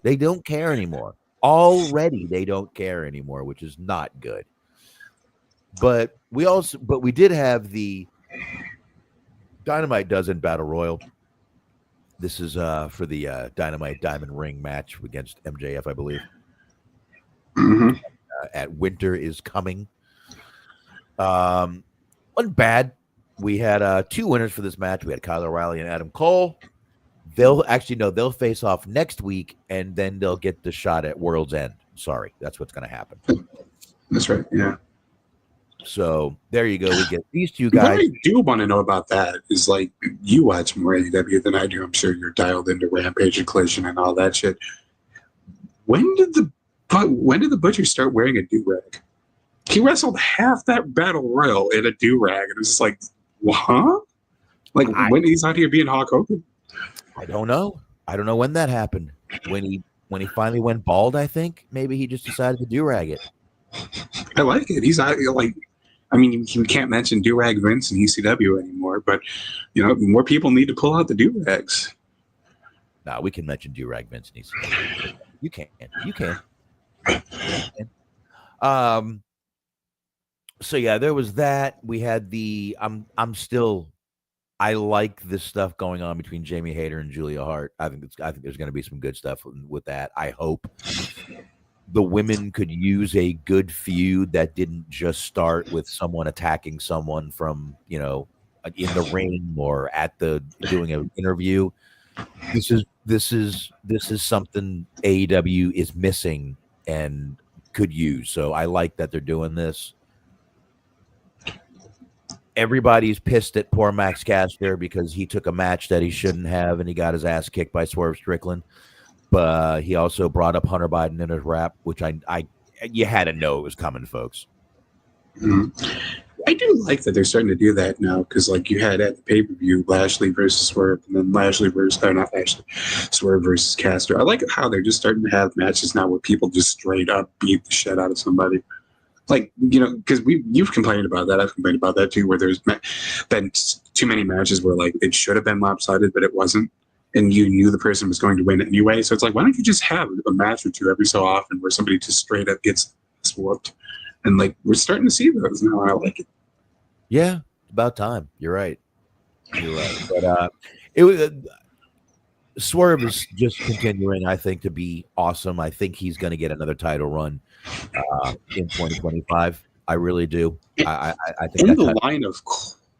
They don't care anymore. Already, they don't care anymore, which is not good. But we did have the Dynamite Dozen Battle Royal. This is for the Dynamite Diamond Ring match against MJF, I believe. Mm-hmm. At Winter is Coming. Wasn't bad. We had two winners for this match. We had Kyle O'Reilly and Adam Cole. They'll face off next week, and then they'll get the shot at World's End. Sorry, that's what's going to happen. That's right. Yeah. So there you go. We get these two guys. What I do want to know about that is, like, you watch more AEW than I do. I'm sure you're dialed into Rampage and Collision and all that shit. When did the Butcher start wearing a do-rag? He wrestled half that Battle Royal in a do-rag, and it was just like, huh? Like, when he's out here being Hulk Hogan? I don't know. I don't know when that happened. When he finally went bald, I think maybe he just decided to do-rag it. I like it. He's out, like, I mean, you can't mention do-rag Vince and ECW anymore, but more people need to pull out the do-rags. No, we can mention do-rag Vince and ECW. You can. So yeah, there was that. We had the I like this stuff going on between Jamie Hayter and Julia Hart. I think there's going to be some good stuff with that. I hope the women could use a good feud that didn't just start with someone attacking someone from, in the ring or doing an interview. This is something AEW is missing and could use. So I like that they're doing this. Everybody's pissed at poor Max Caster because he took a match that he shouldn't have and he got his ass kicked by Swerve Strickland. But he also brought up Hunter Biden in his rap, which you had to know it was coming, folks. Mm-hmm. I do like that they're starting to do that now, because like you had at the pay-per-view Lashley versus Swerve, and then Swerve versus Caster. I like how they're just starting to have matches now where people just straight up beat the shit out of somebody. Like, because you've complained about that. I've complained about that too, where there's been too many matches where like it should have been lopsided, but it wasn't, and you knew the person was going to win anyway. So it's like, why don't you just have a match or two every so often where somebody just straight up gets whooped? And like we're starting to see those now. I like it. Yeah, about time. You're right. But it was Swerve is just continuing, I think, to be awesome. I think he's going to get another title run in 2025. I really do. I think in the line of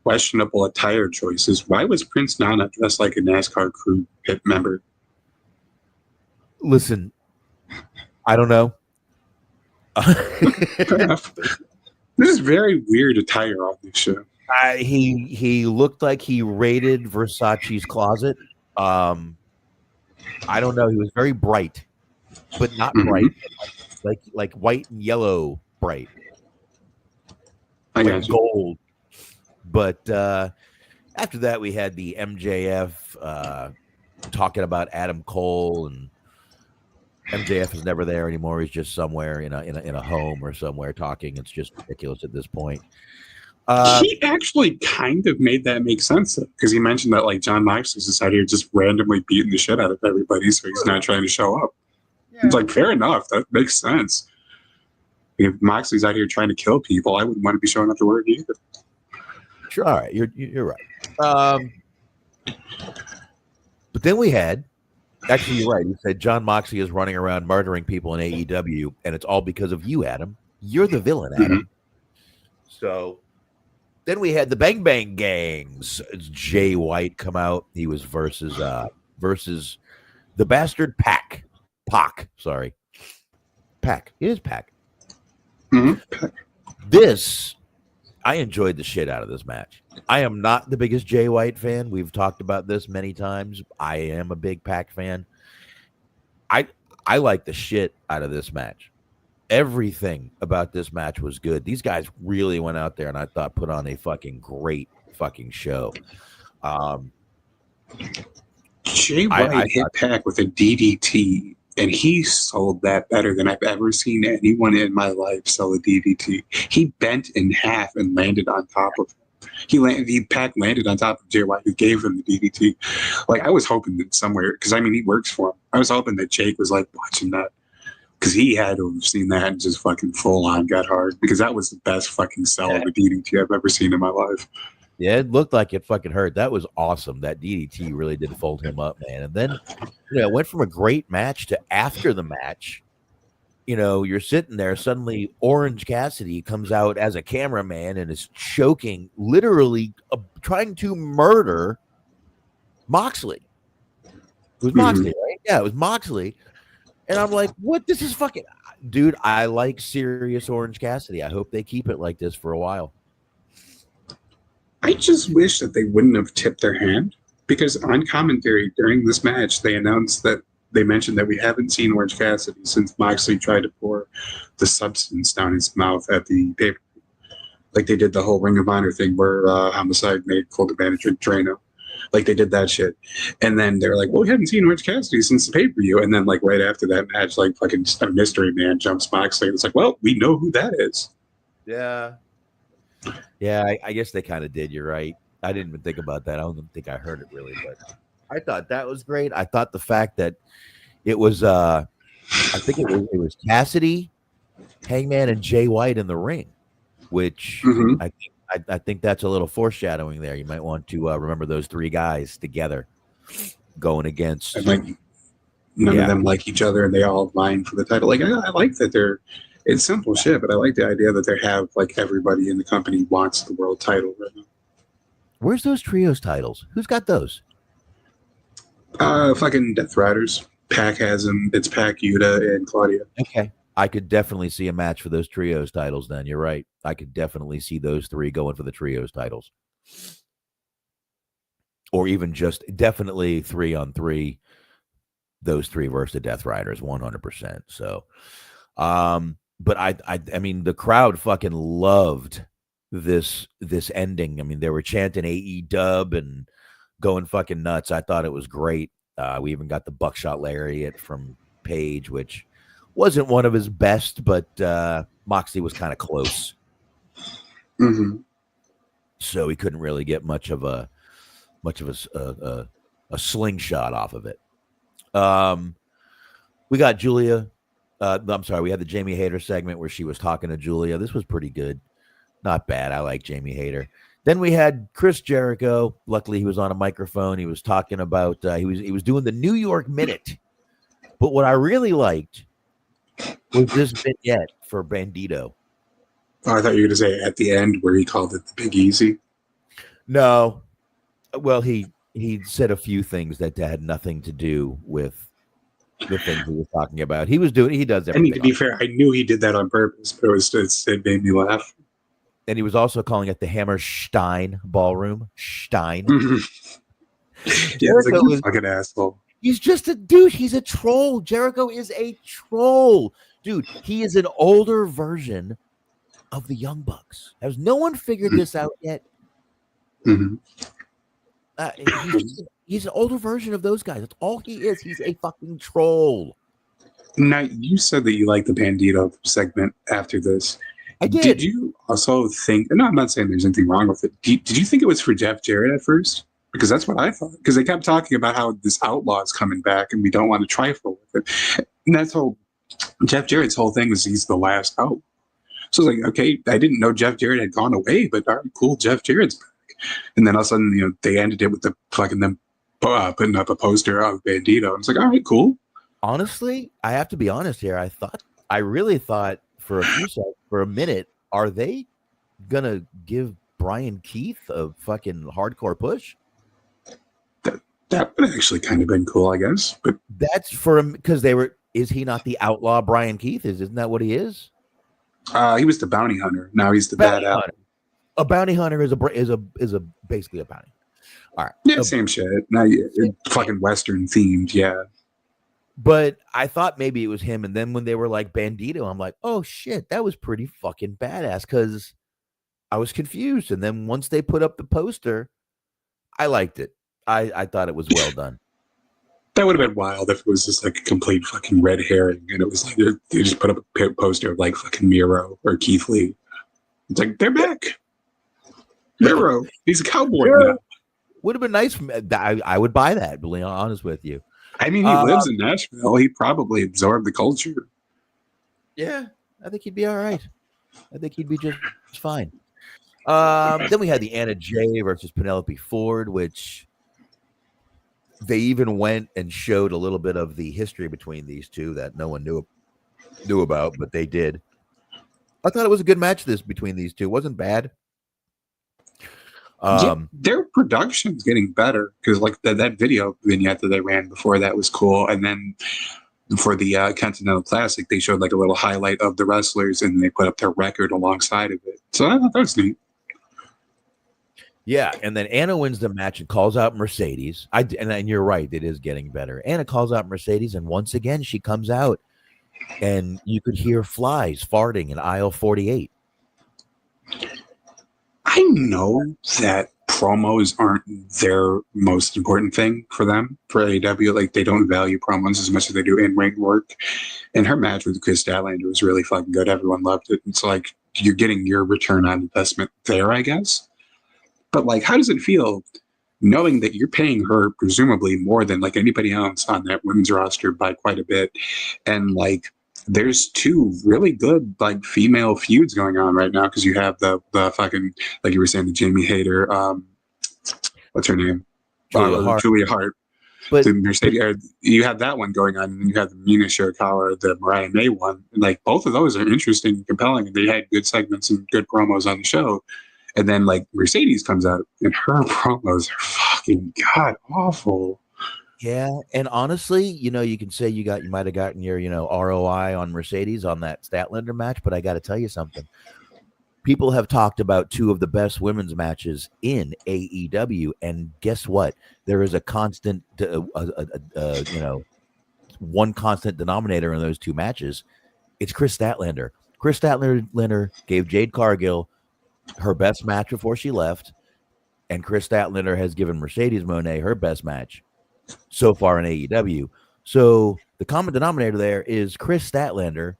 questionable attire choices, why was Prince Nana dressed like a NASCAR crew pit member? Listen, I don't know. Fair enough. This is very weird attire on this show. He looked like he raided Versace's closet. I don't know. He was very bright, but not bright, like white and yellow bright, like gold. But after that, we had the MJF talking about Adam Cole, and MJF is never there anymore. He's just somewhere in a home or somewhere talking. It's just ridiculous at this point. He actually kind of made that make sense, because he mentioned that like John Moxley's is out here just randomly beating the shit out of everybody, so he's not trying to show up. Yeah. It's like, fair enough, that makes sense. If Moxley's out here trying to kill people, I wouldn't want to be showing up to work either. Sure, all right, you're right. But then we had, actually, you're right. You said John Moxley is running around murdering people in AEW, and it's all because of you, Adam. You're the villain, Adam. Mm-hmm. So. Then we had the Bang Bang Gangs. Jay White come out. He was versus the bastard Pac. Sorry. Pac. It is Pac. Mm-hmm. I enjoyed the shit out of this match. I am not the biggest Jay White fan. We've talked about this many times. I am a big Pac fan. I like the shit out of this match. Everything about this match was good. These guys really went out there and I thought put on a fucking great fucking show. Jay White hit Pac with a DDT, and he sold that better than I've ever seen anyone in my life sell a DDT. He bent in half and landed on top of him. Pac landed on top of Jay White, who gave him the DDT. Like, I was hoping that somewhere, because I mean he works for him. I was hoping that Jake was like watching that, because he had to have seen that and just fucking full on got hard, because that was the best fucking sell of a DDT I've ever seen in my life. Yeah, it looked like it fucking hurt. That was awesome. That DDT really did fold him up, man. And then, it went from a great match to after the match. You're sitting there. Suddenly, Orange Cassidy comes out as a cameraman and is choking, literally trying to murder Moxley. It was Moxley, right? Yeah, it was Moxley. And I'm like, what? This is fucking... Dude, I like serious Orange Cassidy. I hope they keep it like this for a while. I just wish that they wouldn't have tipped their hand, because on commentary during this match, they announced that they mentioned that we haven't seen Orange Cassidy since Moxley tried to pour the substance down his mouth at the paper. Like they did the whole Ring of Honor thing where Homicide made Cold Cabana drink Drano. Like they did that shit. And then they were like, well, we haven't seen Orange Cassidy since the pay-per-view. And then like right after that match, like fucking a mystery man jumps Moxley. And it's like, well, we know who that is. Yeah. Yeah, I guess they kind of did. You're right. I didn't even think about that. I don't think I heard it really, but I thought that was great. I thought the fact that it was I think it was Cassidy, Hangman, and Jay White in the ring, which I think that's a little foreshadowing there. You might want to remember those three guys together going against. And like none of them like each other, and they all vying for the title. Like I like that it's simple shit, but I like the idea that they have like everybody in the company wants the world title right now. Where's those trios titles? Who's got those? Fucking Death Riders. Pac has them. It's Pac, Yuta, and Claudia. Okay. I could definitely see a match for those trios titles then. You're right. I could definitely see those three going for the trios titles. Or even just definitely 3-on-3. Those three versus the Death Riders, 100%. So, but I mean, the crowd fucking loved this ending. I mean, they were chanting AEW and going fucking nuts. I thought it was great. We even got the buckshot lariat from Page, which wasn't one of his best, but Moxley was kind of close. So he couldn't really get much of a slingshot off of it. We got Julia. I'm sorry, we had the Jamie Hayter segment where she was talking to Julia. This was pretty good. Not bad. I like Jamie Hayter. Then we had Chris Jericho. Luckily, he was on a microphone. He was talking about he was doing the New York Minute. But what I really liked was this vignette for Bandito. Oh, I thought you were going to say at the end where he called it the Big Easy. No. Well, he said a few things that had nothing to do with the things he was talking about. He does everything. I mean, to be fair, I knew he did that on purpose, but it made me laugh. And he was also calling it the Hammerstein Ballroom. Stein. Yeah, it's like a fucking asshole. He's just a dude. He's a troll. Jericho is a troll. Dude, he is an older version of the Young Bucks. Has no one figured this out yet? He's an older version of those guys. That's all he is. He's a fucking troll. Now, you said that you liked the Bandito segment after this. I did. Did you also think, no, I'm not saying there's anything wrong with it. Did you think it was for Jeff Jarrett at first? Because that's what I thought. Because they kept talking about how this outlaw is coming back and we don't want to trifle with it. And that's Jeff Jarrett's whole thing is he's the last out. So I was like, okay, I didn't know Jeff Jarrett had gone away, but all right, cool, Jeff Jarrett's back. And then all of a sudden, they ended it with the fucking them putting up a poster of Bandito. I was like, all right, cool. Honestly, I have to be honest here. I really thought for a minute, are they gonna give Brian Keith a fucking hardcore push? That would actually kind of been cool, I guess. But that's for him because is he not the outlaw Brian Keith? Isn't that what he is? He was the bounty hunter. Now he's the bad apple. A bounty hunter is basically a bounty. All right. Yeah, same shit. Now fucking Western themed, yeah. But I thought maybe it was him, and then when they were like Bandito, I'm like, oh shit, that was pretty fucking badass because I was confused. And then once they put up the poster, I liked it. I thought it was well done. That would have been wild if it was just like a complete fucking red herring, and it was like they just put up a poster of like fucking Miro or Keith Lee. It's like they're back. Miro, he's a cowboy now. Would have been nice. I would buy that. To be honest with you. I mean, he lives in Nashville. He probably absorbed the culture. Yeah, I think he'd be all right. I think he'd be just fine. Then we had the Anna Jay versus Penelope Ford, which they even went and showed a little bit of the history between these two that no one knew about, but they did. I thought it was a good match between these two. It wasn't bad. Their production's getting better because like that video vignette that they ran before that was cool, and then for the Continental Classic they showed like a little highlight of the wrestlers and they put up their record alongside of it. So I thought that was neat. Yeah, and then Anna wins the match and calls out Mercedes. And you're right, it is getting better. Anna calls out Mercedes, and once again she comes out, and you could hear flies farting in aisle 48. I know that promos aren't their most important thing for them, for AEW. Like, they don't value promos as much as they do in-ring work. And her match with Chris Statlander was really fucking good. Everyone loved it. It's like you're getting your return on investment there, I guess. But, like, how does it feel knowing that you're paying her presumably more than, like, anybody else on that women's roster by quite a bit? And, like, there's two really good like female feuds going on right now because you have the fucking, like you were saying, the Jamie Hayter, what's her name, Julia Hart, but the Mercedes. You have that one going on, and you have the Mina Shirakawa, the Mariah May one. And like both of those are interesting and compelling, and they had good segments and good promos on the show. And then like Mercedes comes out, and her promos are fucking god awful. Yeah, and honestly, you know, you can say you might have gotten your, you know, ROI on Mercedes on that Statlander match, but I got to tell you something. People have talked about two of the best women's matches in AEW, and guess what? There is a constant, you know, one constant denominator in those two matches. It's Chris Statlander. Chris Statlander gave Jade Cargill her best match before she left, and Chris Statlander has given Mercedes Moné her best match so far in AEW. So the common denominator there is Chris Statlander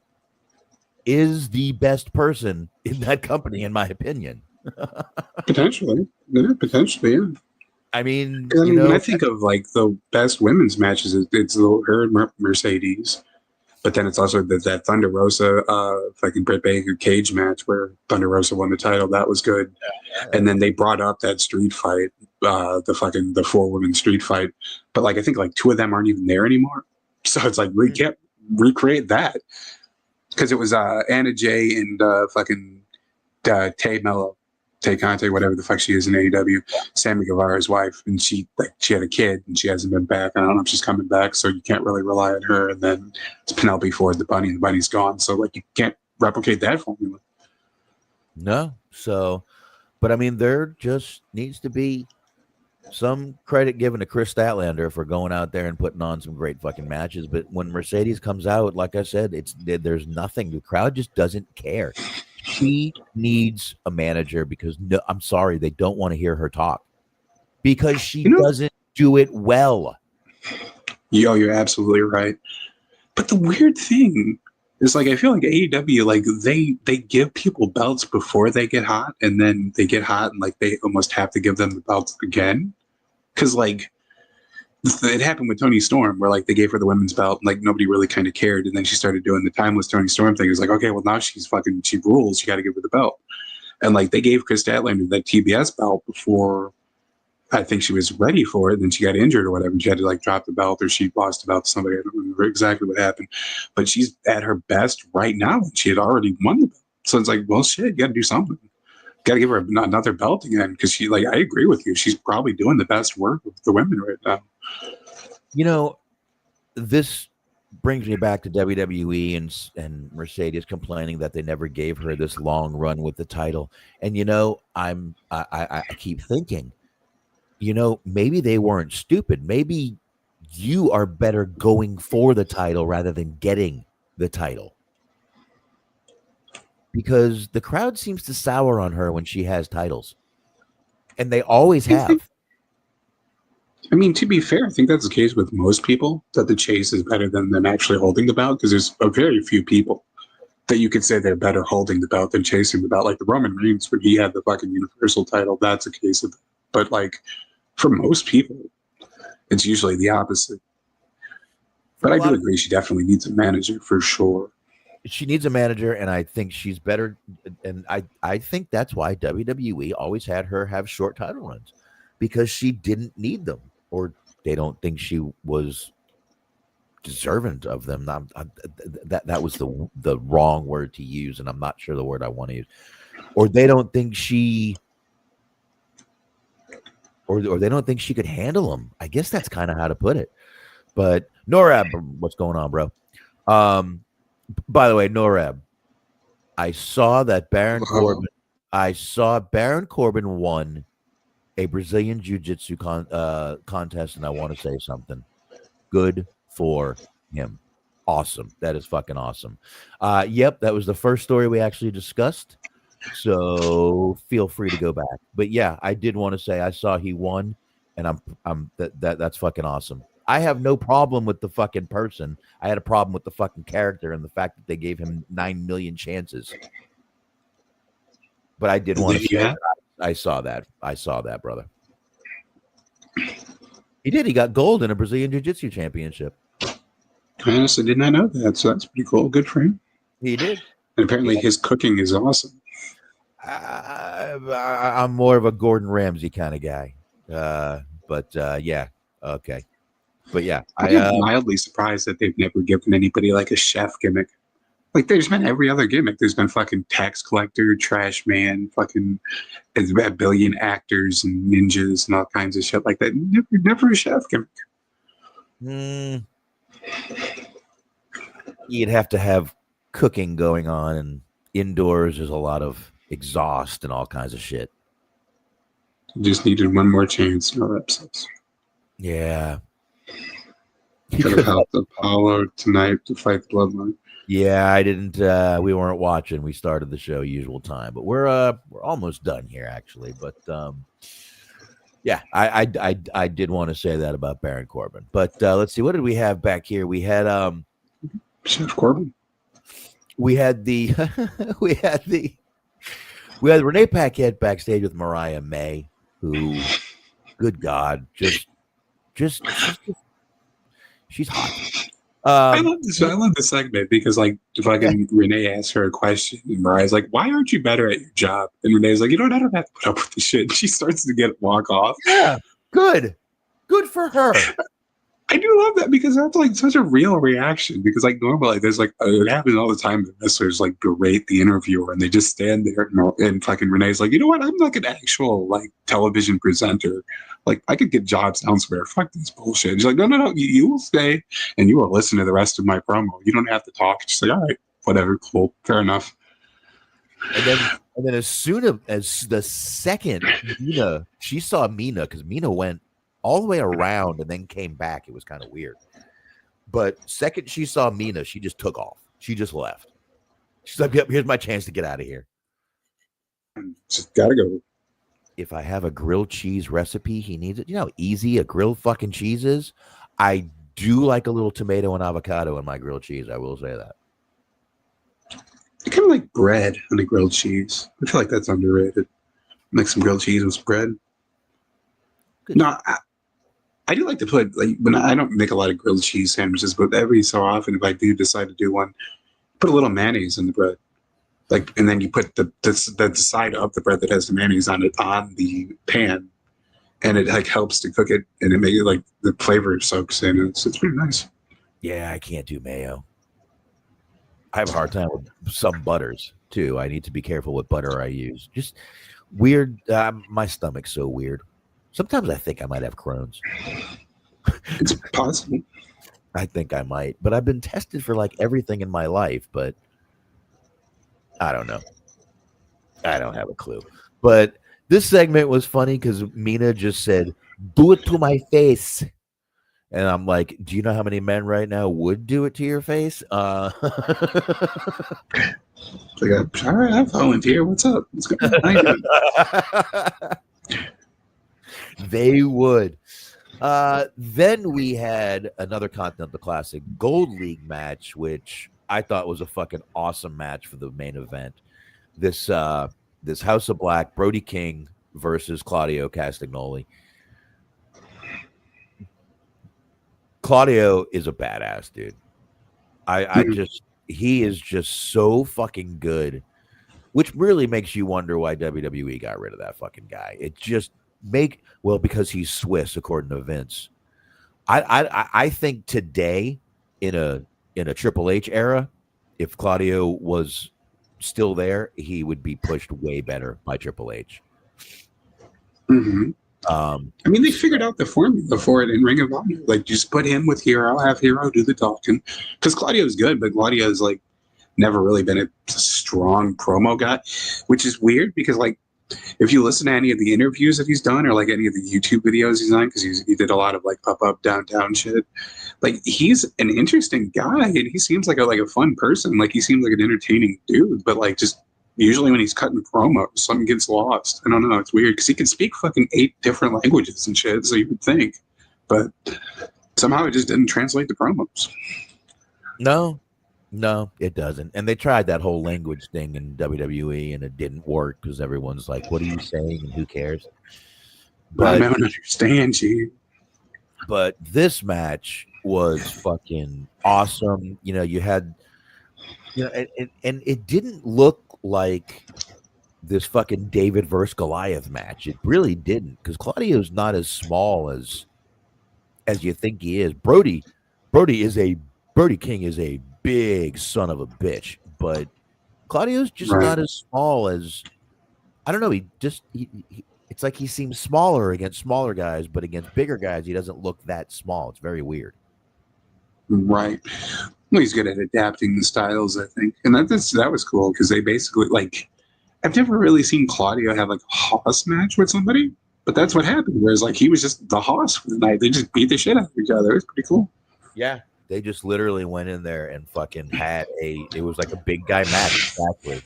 is the best person in that company, in my opinion. Potentially. Yeah. I mean, when I think of like the best women's matches, it's her and Mercedes, but then it's also that Thunder Rosa, fucking Britt Baker cage match where Thunder Rosa won the title. That was good. And then they brought up that street fight, the 4-woman street fight. But like, I think like 2 of them aren't even there anymore. So it's like, we can't recreate that. Because it was Anna Jay and Tay Conte, whatever the fuck she is in AEW, Sammy Guevara's wife, and she had a kid and she hasn't been back. I don't know if she's coming back, so you can't really rely on her. And then it's Penelope Ford, the bunny, and the bunny's gone. So like you can't replicate that formula. No. So, but I mean, there just needs to be some credit given to Chris Statlander for going out there and putting on some great fucking matches. But when Mercedes comes out, like I said, there's nothing. The crowd just doesn't care. She needs a manager because I'm sorry, they don't want to hear her talk because she doesn't do it well. You're absolutely right. But the weird thing is, like, I feel like AEW, like they give people belts before they get hot, and then they get hot, and like they almost have to give them the belts again. Because like it happened with Toni Storm, where like they gave her the women's belt, and like nobody really kind of cared, and then she started doing the timeless Toni Storm thing. It was like, okay, well now she rules. You got to give her the belt, and like they gave Chris Statlander that TBS belt before I think she was ready for it. And then she got injured or whatever, and she had to like drop the belt, or she lost the belt to somebody. I don't remember exactly what happened, but she's at her best right now, and she had already won the belt. So it's like, well, shit, you got to do something. Got to give her another belt again, because she, like, I agree with you. She's probably doing the best work with the women right now. You know, this brings me back to WWE and Mercedes complaining that they never gave her this long run with the title. And you know, I keep thinking, you know, maybe they weren't stupid. Maybe you are better going for the title rather than getting the title. Because the crowd seems to sour on her when she has titles. And they always have. I mean, to be fair, I think that's the case with most people, that the chase is better than them actually holding the belt, because there's a very few people that you could say they're better holding the belt than chasing the belt. Like the Roman Reigns, when he had the fucking Universal title, that's a case of it. But like, for most people, it's usually the opposite. But I do agree she definitely needs a manager for sure. She needs a manager, and I think she's better. And I think that's why WWE always had her have short title runs, because she didn't need them, or they don't think she was deserving of them. That was the wrong word to use, and I'm not sure the word I want to use. Or they don't think she or they don't think she could handle them. I guess that's kind of how to put it. But Norab, what's going on, bro? By the way, Norab, I saw that Baron Corbin. I saw Baron Corbin won a Brazilian Jiu-Jitsu contest, and I want to say something. Good for him. Awesome. That is fucking awesome. Yep, that was the first story we actually discussed. So feel free to go back. But yeah, I did want to say I saw he won, and that's fucking awesome. I have no problem with the fucking person. I had a problem with the fucking character and the fact that they gave him 9 million chances. But I did want to say I saw that. I saw that, brother. He did. He got gold in a Brazilian Jiu-Jitsu championship. I honestly did not know that, so that's pretty cool. Good for him. He did. And apparently his cooking is awesome. I'm more of a Gordon Ramsay kind of guy. But yeah, okay. But yeah, I'm mildly surprised that they've never given anybody like a chef gimmick. Like there's been every other gimmick. There's been fucking tax collector, trash man, fucking a billion actors and ninjas and all kinds of shit like that. Never a chef gimmick. You'd have to have cooking going on, and indoors there's a lot of exhaust and all kinds of shit. Just needed one more chance. No upsets. Yeah. Could have helped Apollo tonight to fight the Bloodline. Yeah, I didn't. We weren't watching. We started the show usual time, but we're almost done here actually. But yeah, I did want to say that about Baron Corbin. But let's see, what did we have back here? We had Chef Corbin. We had the Renee Paquette backstage with Mariah May, who, good God, just she's hot. I love this. I love this segment because, like, fucking Renee asks her a question, and Mariah's like, "Why aren't you better at your job?" And Renee's like, "You know what? I don't have to put up with this shit." And she starts to walk off. Yeah, good for her. I do love that because that's like such a real reaction. Because like normally, there's like it happens all the time. The wrestlers like berate the interviewer, and they just stand there, and fucking Renee's like, "You know what? I'm like an actual like television presenter. Like I could get jobs elsewhere. Fuck this bullshit." And she's like, "No. You will stay, and you will listen to the rest of my promo. You don't have to talk." She's like, "All right, whatever, cool, fair enough." And then as soon as the second she saw Mina, because Mina went all the way around and then came back. It was kind of weird. But second she saw Mina, she just took off. She just left. She's like, "Yep, here's my chance to get out of here. Just gotta go." If I have a grilled cheese recipe, he needs it. You know how easy a grilled fucking cheese is? I do like a little tomato and avocado in my grilled cheese. I will say that. I kind of like bread on a grilled cheese. I feel like that's underrated. Make some grilled cheese with bread. Good. No, I do like to put, like, when I don't make a lot of grilled cheese sandwiches, but every so often, if I do decide to do one, put a little mayonnaise in the bread. Like, and then you put the side of the bread that has the mayonnaise on it on the pan, and it like helps to cook it, and it makes it like the flavor soaks in. It's pretty nice. Yeah, I can't do mayo. I have a hard time with some butters too. I need to be careful what butter I use. Just weird. My stomach's so weird. Sometimes I think I might have Crohn's. It's possible. I think I might, but I've been tested for like everything in my life, but I don't know. I don't have a clue. But this segment was funny because Mina just said, "Do it to my face." And I'm like, do you know how many men right now would do it to your face? Like, all right, I volunteer. What's up? What's going on? They would. Then we had another Continental Classic Gold League match, which I thought was a fucking awesome match for the main event. This House of Black, Brody King versus Claudio Castagnoli. Claudio is a badass, dude. He is just so fucking good, which really makes you wonder why WWE got rid of that fucking guy. It just because he's Swiss, according to Vince. I think today in a Triple H era, if Claudio was still there, he would be pushed way better by Triple H. Mm-hmm. I mean, they figured out the formula for it in Ring of Honor. Like, just put him with Hero, have Hero do the talking. Because Claudio's good, but Claudio's, like, never really been a strong promo guy, which is weird because, like, if you listen to any of the interviews that he's done or, like, any of the YouTube videos he's done, because he did a lot of, like, up, downtown shit, like, he's an interesting guy, and he seems like a fun person. Like, he seems like an entertaining dude, but, like, just usually when he's cutting promos, something gets lost. I don't know. It's weird because he can speak fucking 8 different languages and shit, so you would think. But somehow it just didn't translate the promos. No, it doesn't. And they tried that whole language thing in WWE, and it didn't work because everyone's like, what are you saying? And who cares? But I don't understand you. But this match was fucking awesome. You know, you had, you know, and it didn't look like this fucking David versus Goliath match. It really didn't, because Claudio's not as small as you think he is. Brody King is a big son of a bitch, but Claudio's just not as small as, I don't know. He it's like he seems smaller against smaller guys, but against bigger guys, he doesn't look that small. It's very weird. Right. Well, he's good at adapting the styles, I think. And that was cool because they basically, like, I've never really seen Claudio have, like, a hoss match with somebody, but that's what happened. Whereas, like, he was just the hoss for the night. They just beat the shit out of each other. It was pretty cool. Yeah. They just literally went in there and fucking it was like a big guy match. Exactly.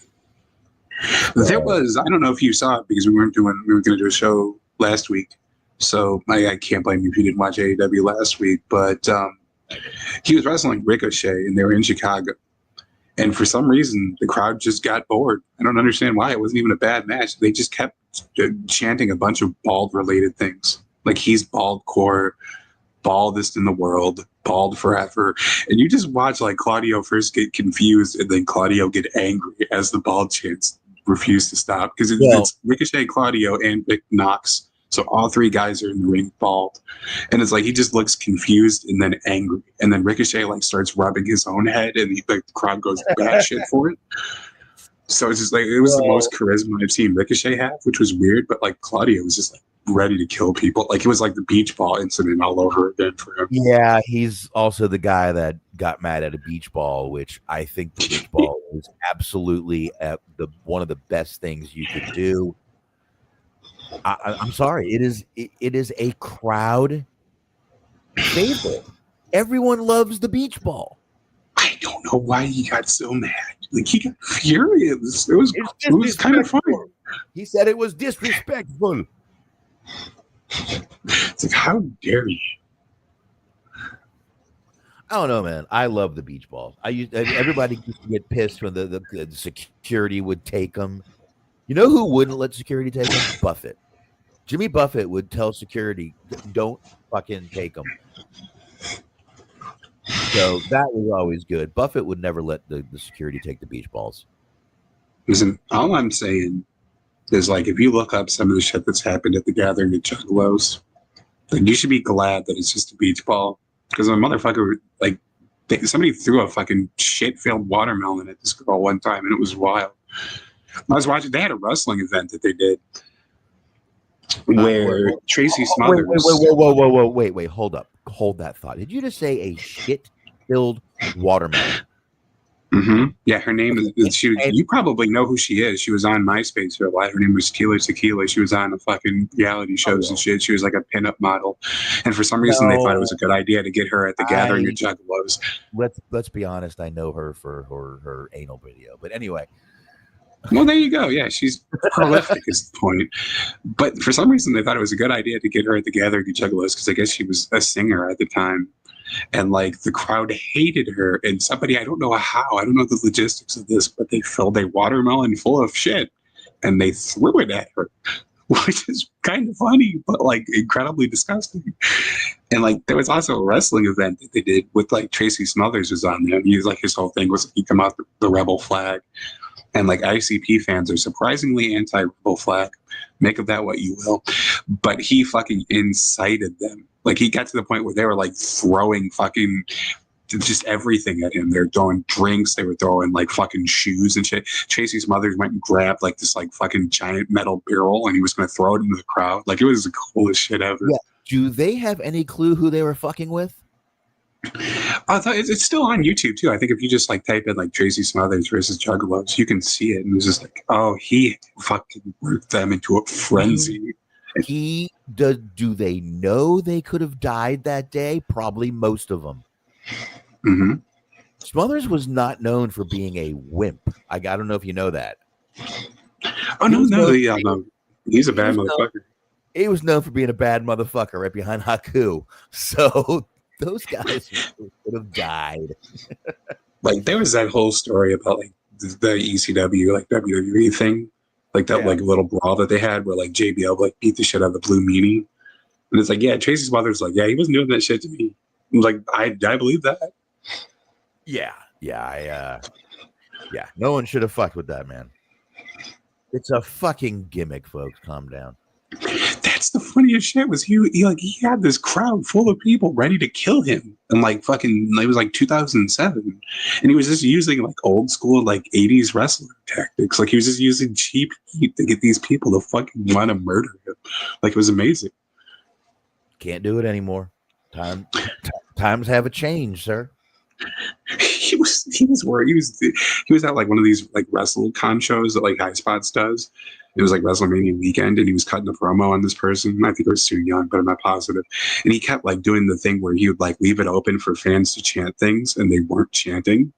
There was, I don't know if you saw it because we were going to do a show last week. So I can't blame you if you didn't watch AEW last week, but he was wrestling Ricochet and they were in Chicago. And for some reason, the crowd just got bored. I don't understand why. It wasn't even a bad match. They just kept chanting a bunch of bald-related things. Like, he's bald core, baldest in the world, bald forever. And you just watch, like, Claudio first get confused and then Claudio get angry as the bald chants refuse to stop. Because it's Ricochet, Claudio, and Vic Knox. So all 3 guys are in the ring bald. And it's like he just looks confused and then angry. And then Ricochet, like, starts rubbing his own head and the crowd goes batshit for it. So it's just like, it was the most charisma I've seen Ricochet have, which was weird. But, like, Claudio was just, like, ready to kill people. Like, it was like the beach ball incident all over again for him. Yeah, he's also the guy that got mad at a beach ball, which I think the beach ball is absolutely one of the best things you could do. I'm sorry. It is a crowd favorite. Everyone loves the beach ball. I don't know why he got so mad. Like, he got furious. It was kind of funny. He said it was disrespectful. It's like, how dare you? I don't know, man. I love the beach ball. Everybody used to get pissed when the security would take them. You know who wouldn't let security take them? Buffett. Jimmy Buffett would tell security, don't fucking take them. So that was always good. Buffett would never let the security take the beach balls. Listen, all I'm saying is, like, if you look up some of the shit that's happened at the gathering at Juggalos, like, you should be glad that it's just a beach ball. Because a motherfucker, like, somebody threw a fucking shit-filled watermelon at this girl one time, and it was wild. I was watching, they had a wrestling event that they did where Tracy Smothers. Wait, hold up. Hold that thought. Did you just say a shit-filled watermelon? Mm-hmm. Yeah, her name is, you probably know who she is. She was on MySpace for a while. Her name was Tequila. She was on the fucking reality shows and shit. She was like a pinup model. And for some reason, they thought it was a good idea to get her at the gathering at Juggalos. Let's be honest. I know her for her anal video. But anyway. Well, there you go. Yeah, she's prolific is the point. But for some reason, they thought it was a good idea to get her at the gathering at Juggalos because I guess she was a singer at the time. And, like, the crowd hated her. And somebody, I don't know how, I don't know the logistics of this, but they filled a watermelon full of shit and they threw it at her, which is kind of funny, but, like, incredibly disgusting. And, like, there was also a wrestling event that they did with, like, Tracy Smothers was on there. And he was, like, his whole thing was he come out the rebel flag. And, like, ICP fans are surprisingly anti-rebel flag. Make of that what you will. But he fucking incited them. Like, he got to the point where they were, like, throwing fucking just everything at him. They're throwing drinks. They were throwing like fucking shoes and shit. Tracy's mother went and grabbed like this like fucking giant metal barrel, and he was going to throw it into the crowd. Like, it was the coolest shit ever. Yeah. Do they have any clue who they were fucking with? I thought it's still on YouTube too. I think if you just like type in like Tracy Smothers versus Juggalos, you can see it. And it's just like, oh, he fucking worked them into a frenzy. Do they know they could have died that day? Probably most of them. Mm-hmm. Smothers was not known for being a wimp. I don't know if you know that. Oh no, he's a bad motherfucker. He was known for being a bad motherfucker right behind Haku. So those guys would have died. Like, there was that whole story about like the ECW, like WWE thing, like that like little brawl that they had where like JBL like beat the shit out of the Blue Meanie, and it's like, yeah, Tracy's mother's like, yeah, he wasn't doing that shit to me. I'm like, I believe that. Yeah. No one should have fucked with that, man. It's a fucking gimmick, folks. Calm down. That's the funniest shit. Was he had this crowd full of people ready to kill him, and like fucking, it was like 2007, and he was just using like old school like 80s wrestling tactics. Like, he was just using cheap heat to get these people to fucking want to murder him. Like, it was amazing. Can't do it anymore. Times have changed, sir. He was at like one of these like WrestleCon shows that like High Spots does. It was like WrestleMania weekend, and he was cutting a promo on this person. I think I was too young, but I'm not positive. And he kept like doing the thing where he would like leave it open for fans to chant things, and they weren't chanting.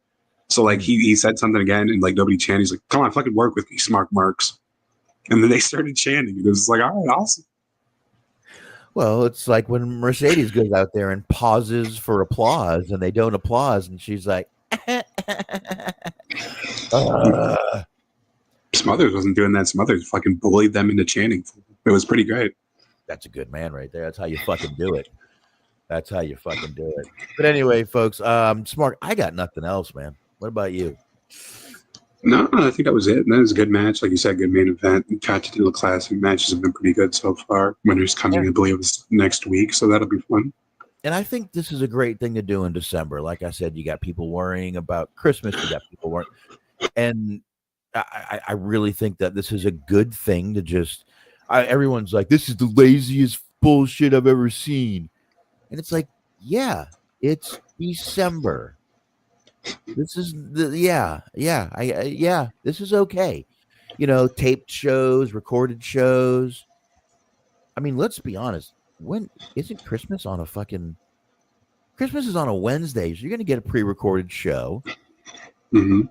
So like he said something again, and like nobody chanted. He's like, "Come on, fucking work with me, Smart Marks." And then they started chanting. It was like, all right, awesome. Well, it's like when Mercedes goes out there and pauses for applause, and they don't applause, and she's like, Smothers wasn't doing that. Smothers fucking bullied them into chanting. It was pretty great. That's a good man right there. That's how you fucking do it. But anyway, folks, Smart, I got nothing else, man. What about you? No, I think that was it. And that was a good match. Like you said, good main event. Continental Classic matches have been pretty good so far. Winter's coming, I believe, it's next week, so that'll be fun. And I think this is a great thing to do in December. Like I said, you got people worrying about Christmas. You got people worrying. And I really think that this is a good thing to just everyone's like, this is the laziest bullshit I've ever seen. And it's like, yeah, it's December. This is this is okay. You know, taped shows, recorded shows. I mean, let's be honest. When isn't Christmas on a fucking Christmas is on a Wednesday, so you're gonna get a pre-recorded show. Mm-hmm.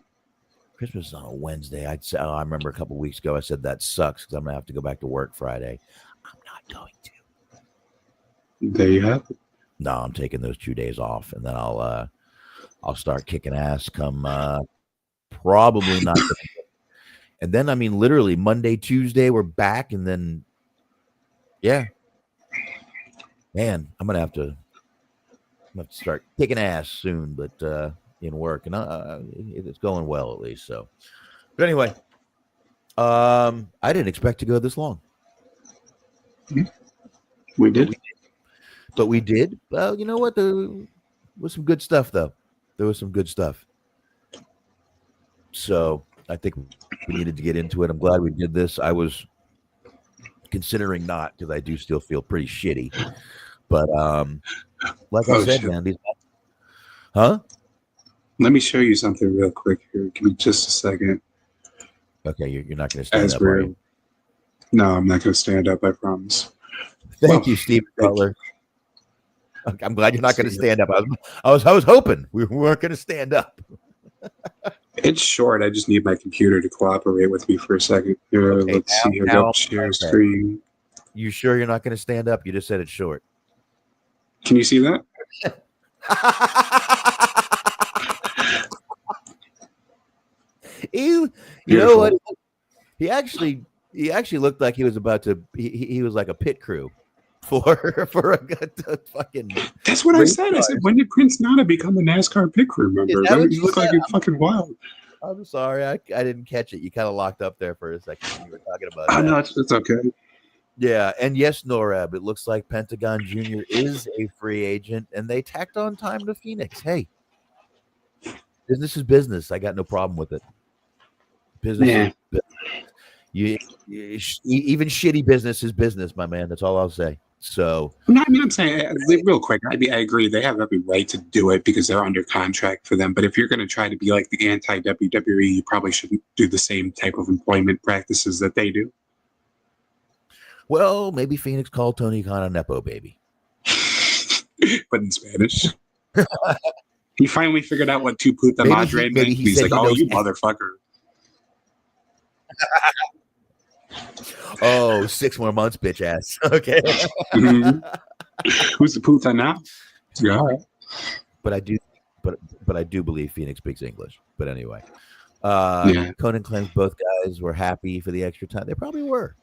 Christmas is on a Wednesday. I remember a couple weeks ago I said that sucks because I'm gonna have to go back to work Friday. I'm not going to. There you have it. No, I'm taking those 2 days off, and then I'll start kicking ass come probably not. And then I mean literally Monday, Tuesday we're back, and then man, I'm gonna have to start kicking ass soon, but in work, and it's going well at least. So, but anyway, I didn't expect to go this long. We did. But we did. Well, you know what? There was some good stuff, though. There was some good stuff. So I think we needed to get into it. I'm glad we did this. I was considering not, because I do still feel pretty shitty. But like I said, man, huh? Let me show you something real quick here. Give me just a second. Okay, you're not going to stand up, are you? No, I'm not going to stand up, I promise. Thank you, Steve Butler. I'm glad you're not going to stand up. I was hoping we weren't going to stand up. It's short. I just need my computer to cooperate with me for a second. Here, okay, let's see here. Go share screen. You sure you're not going to stand up? You just said it's short. Can you see that? You know what? He actually looked like he was about to. He was like a pit crew for a fucking. That's what I said. I said, when did Prince Nana become a NASCAR pit crew member? You look like you're fucking wild. I'm sorry, I didn't catch it. You kind of locked up there for a second when you were talking about. Oh no, it's okay. Yeah, and yes, Norab, it looks like Pentagon Jr. is a free agent, and they tacked on time to Phoenix. Hey, Business is business. I got no problem with it. Business is business. Even shitty business is business, my man. That's all I'll say. So, no, I mean, I'm saying real quick. I agree. They have every right to do it because they're under contract for them. But if you're going to try to be like the anti-WWE, you probably shouldn't do the same type of employment practices that they do. Well, maybe Phoenix called Tony Khan a nepo baby, but in Spanish. He finally figured out what tu puta madre meant. He's like, "Oh, you motherfucker." Oh, 6 more months, bitch ass. Okay. Mm-hmm. Who's the puta now? Yeah. But I do believe Phoenix speaks English. But anyway, Conan claims both guys were happy for the extra time. They probably were.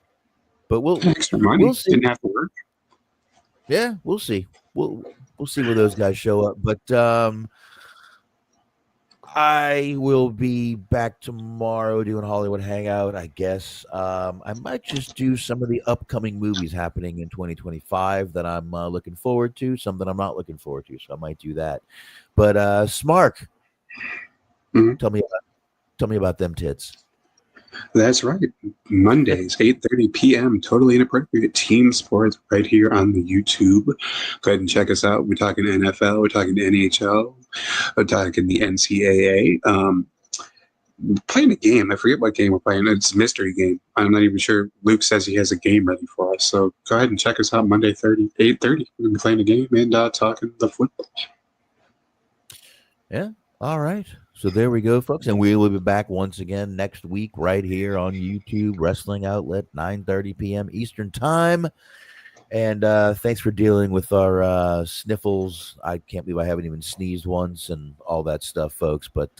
But extra money. We'll see. Didn't have to work. Yeah, we'll see. We'll see where those guys show up. But I will be back tomorrow doing Hollywood Hangout, I guess. I might just do some of the upcoming movies happening in 2025 that I'm looking forward to, some that I'm not looking forward to, so I might do that. But Smark, tell me about them tits. That's right. Mondays, 8:30 p.m. Totally inappropriate team sports right here on the YouTube. Go ahead and check us out. We're talking NFL. We're talking NHL. We're talking the NCAA. Playing a game. I forget what game we're playing. It's a mystery game. I'm not even sure. Luke says he has a game ready for us. So go ahead and check us out Monday, 8:30. We're going to be playing a game and talking the football. Yeah. All right. So there we go, folks. And we will be back once again next week right here on YouTube, Wrestling Outlet, 9:30 p.m. Eastern Time. And thanks for dealing with our sniffles. I can't believe I haven't even sneezed once and all that stuff, folks. But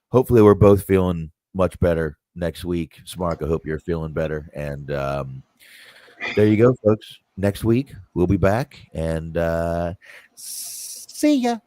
hopefully we're both feeling much better next week. Smark, I hope you're feeling better. And there you go, folks. Next week, we'll be back. And see ya.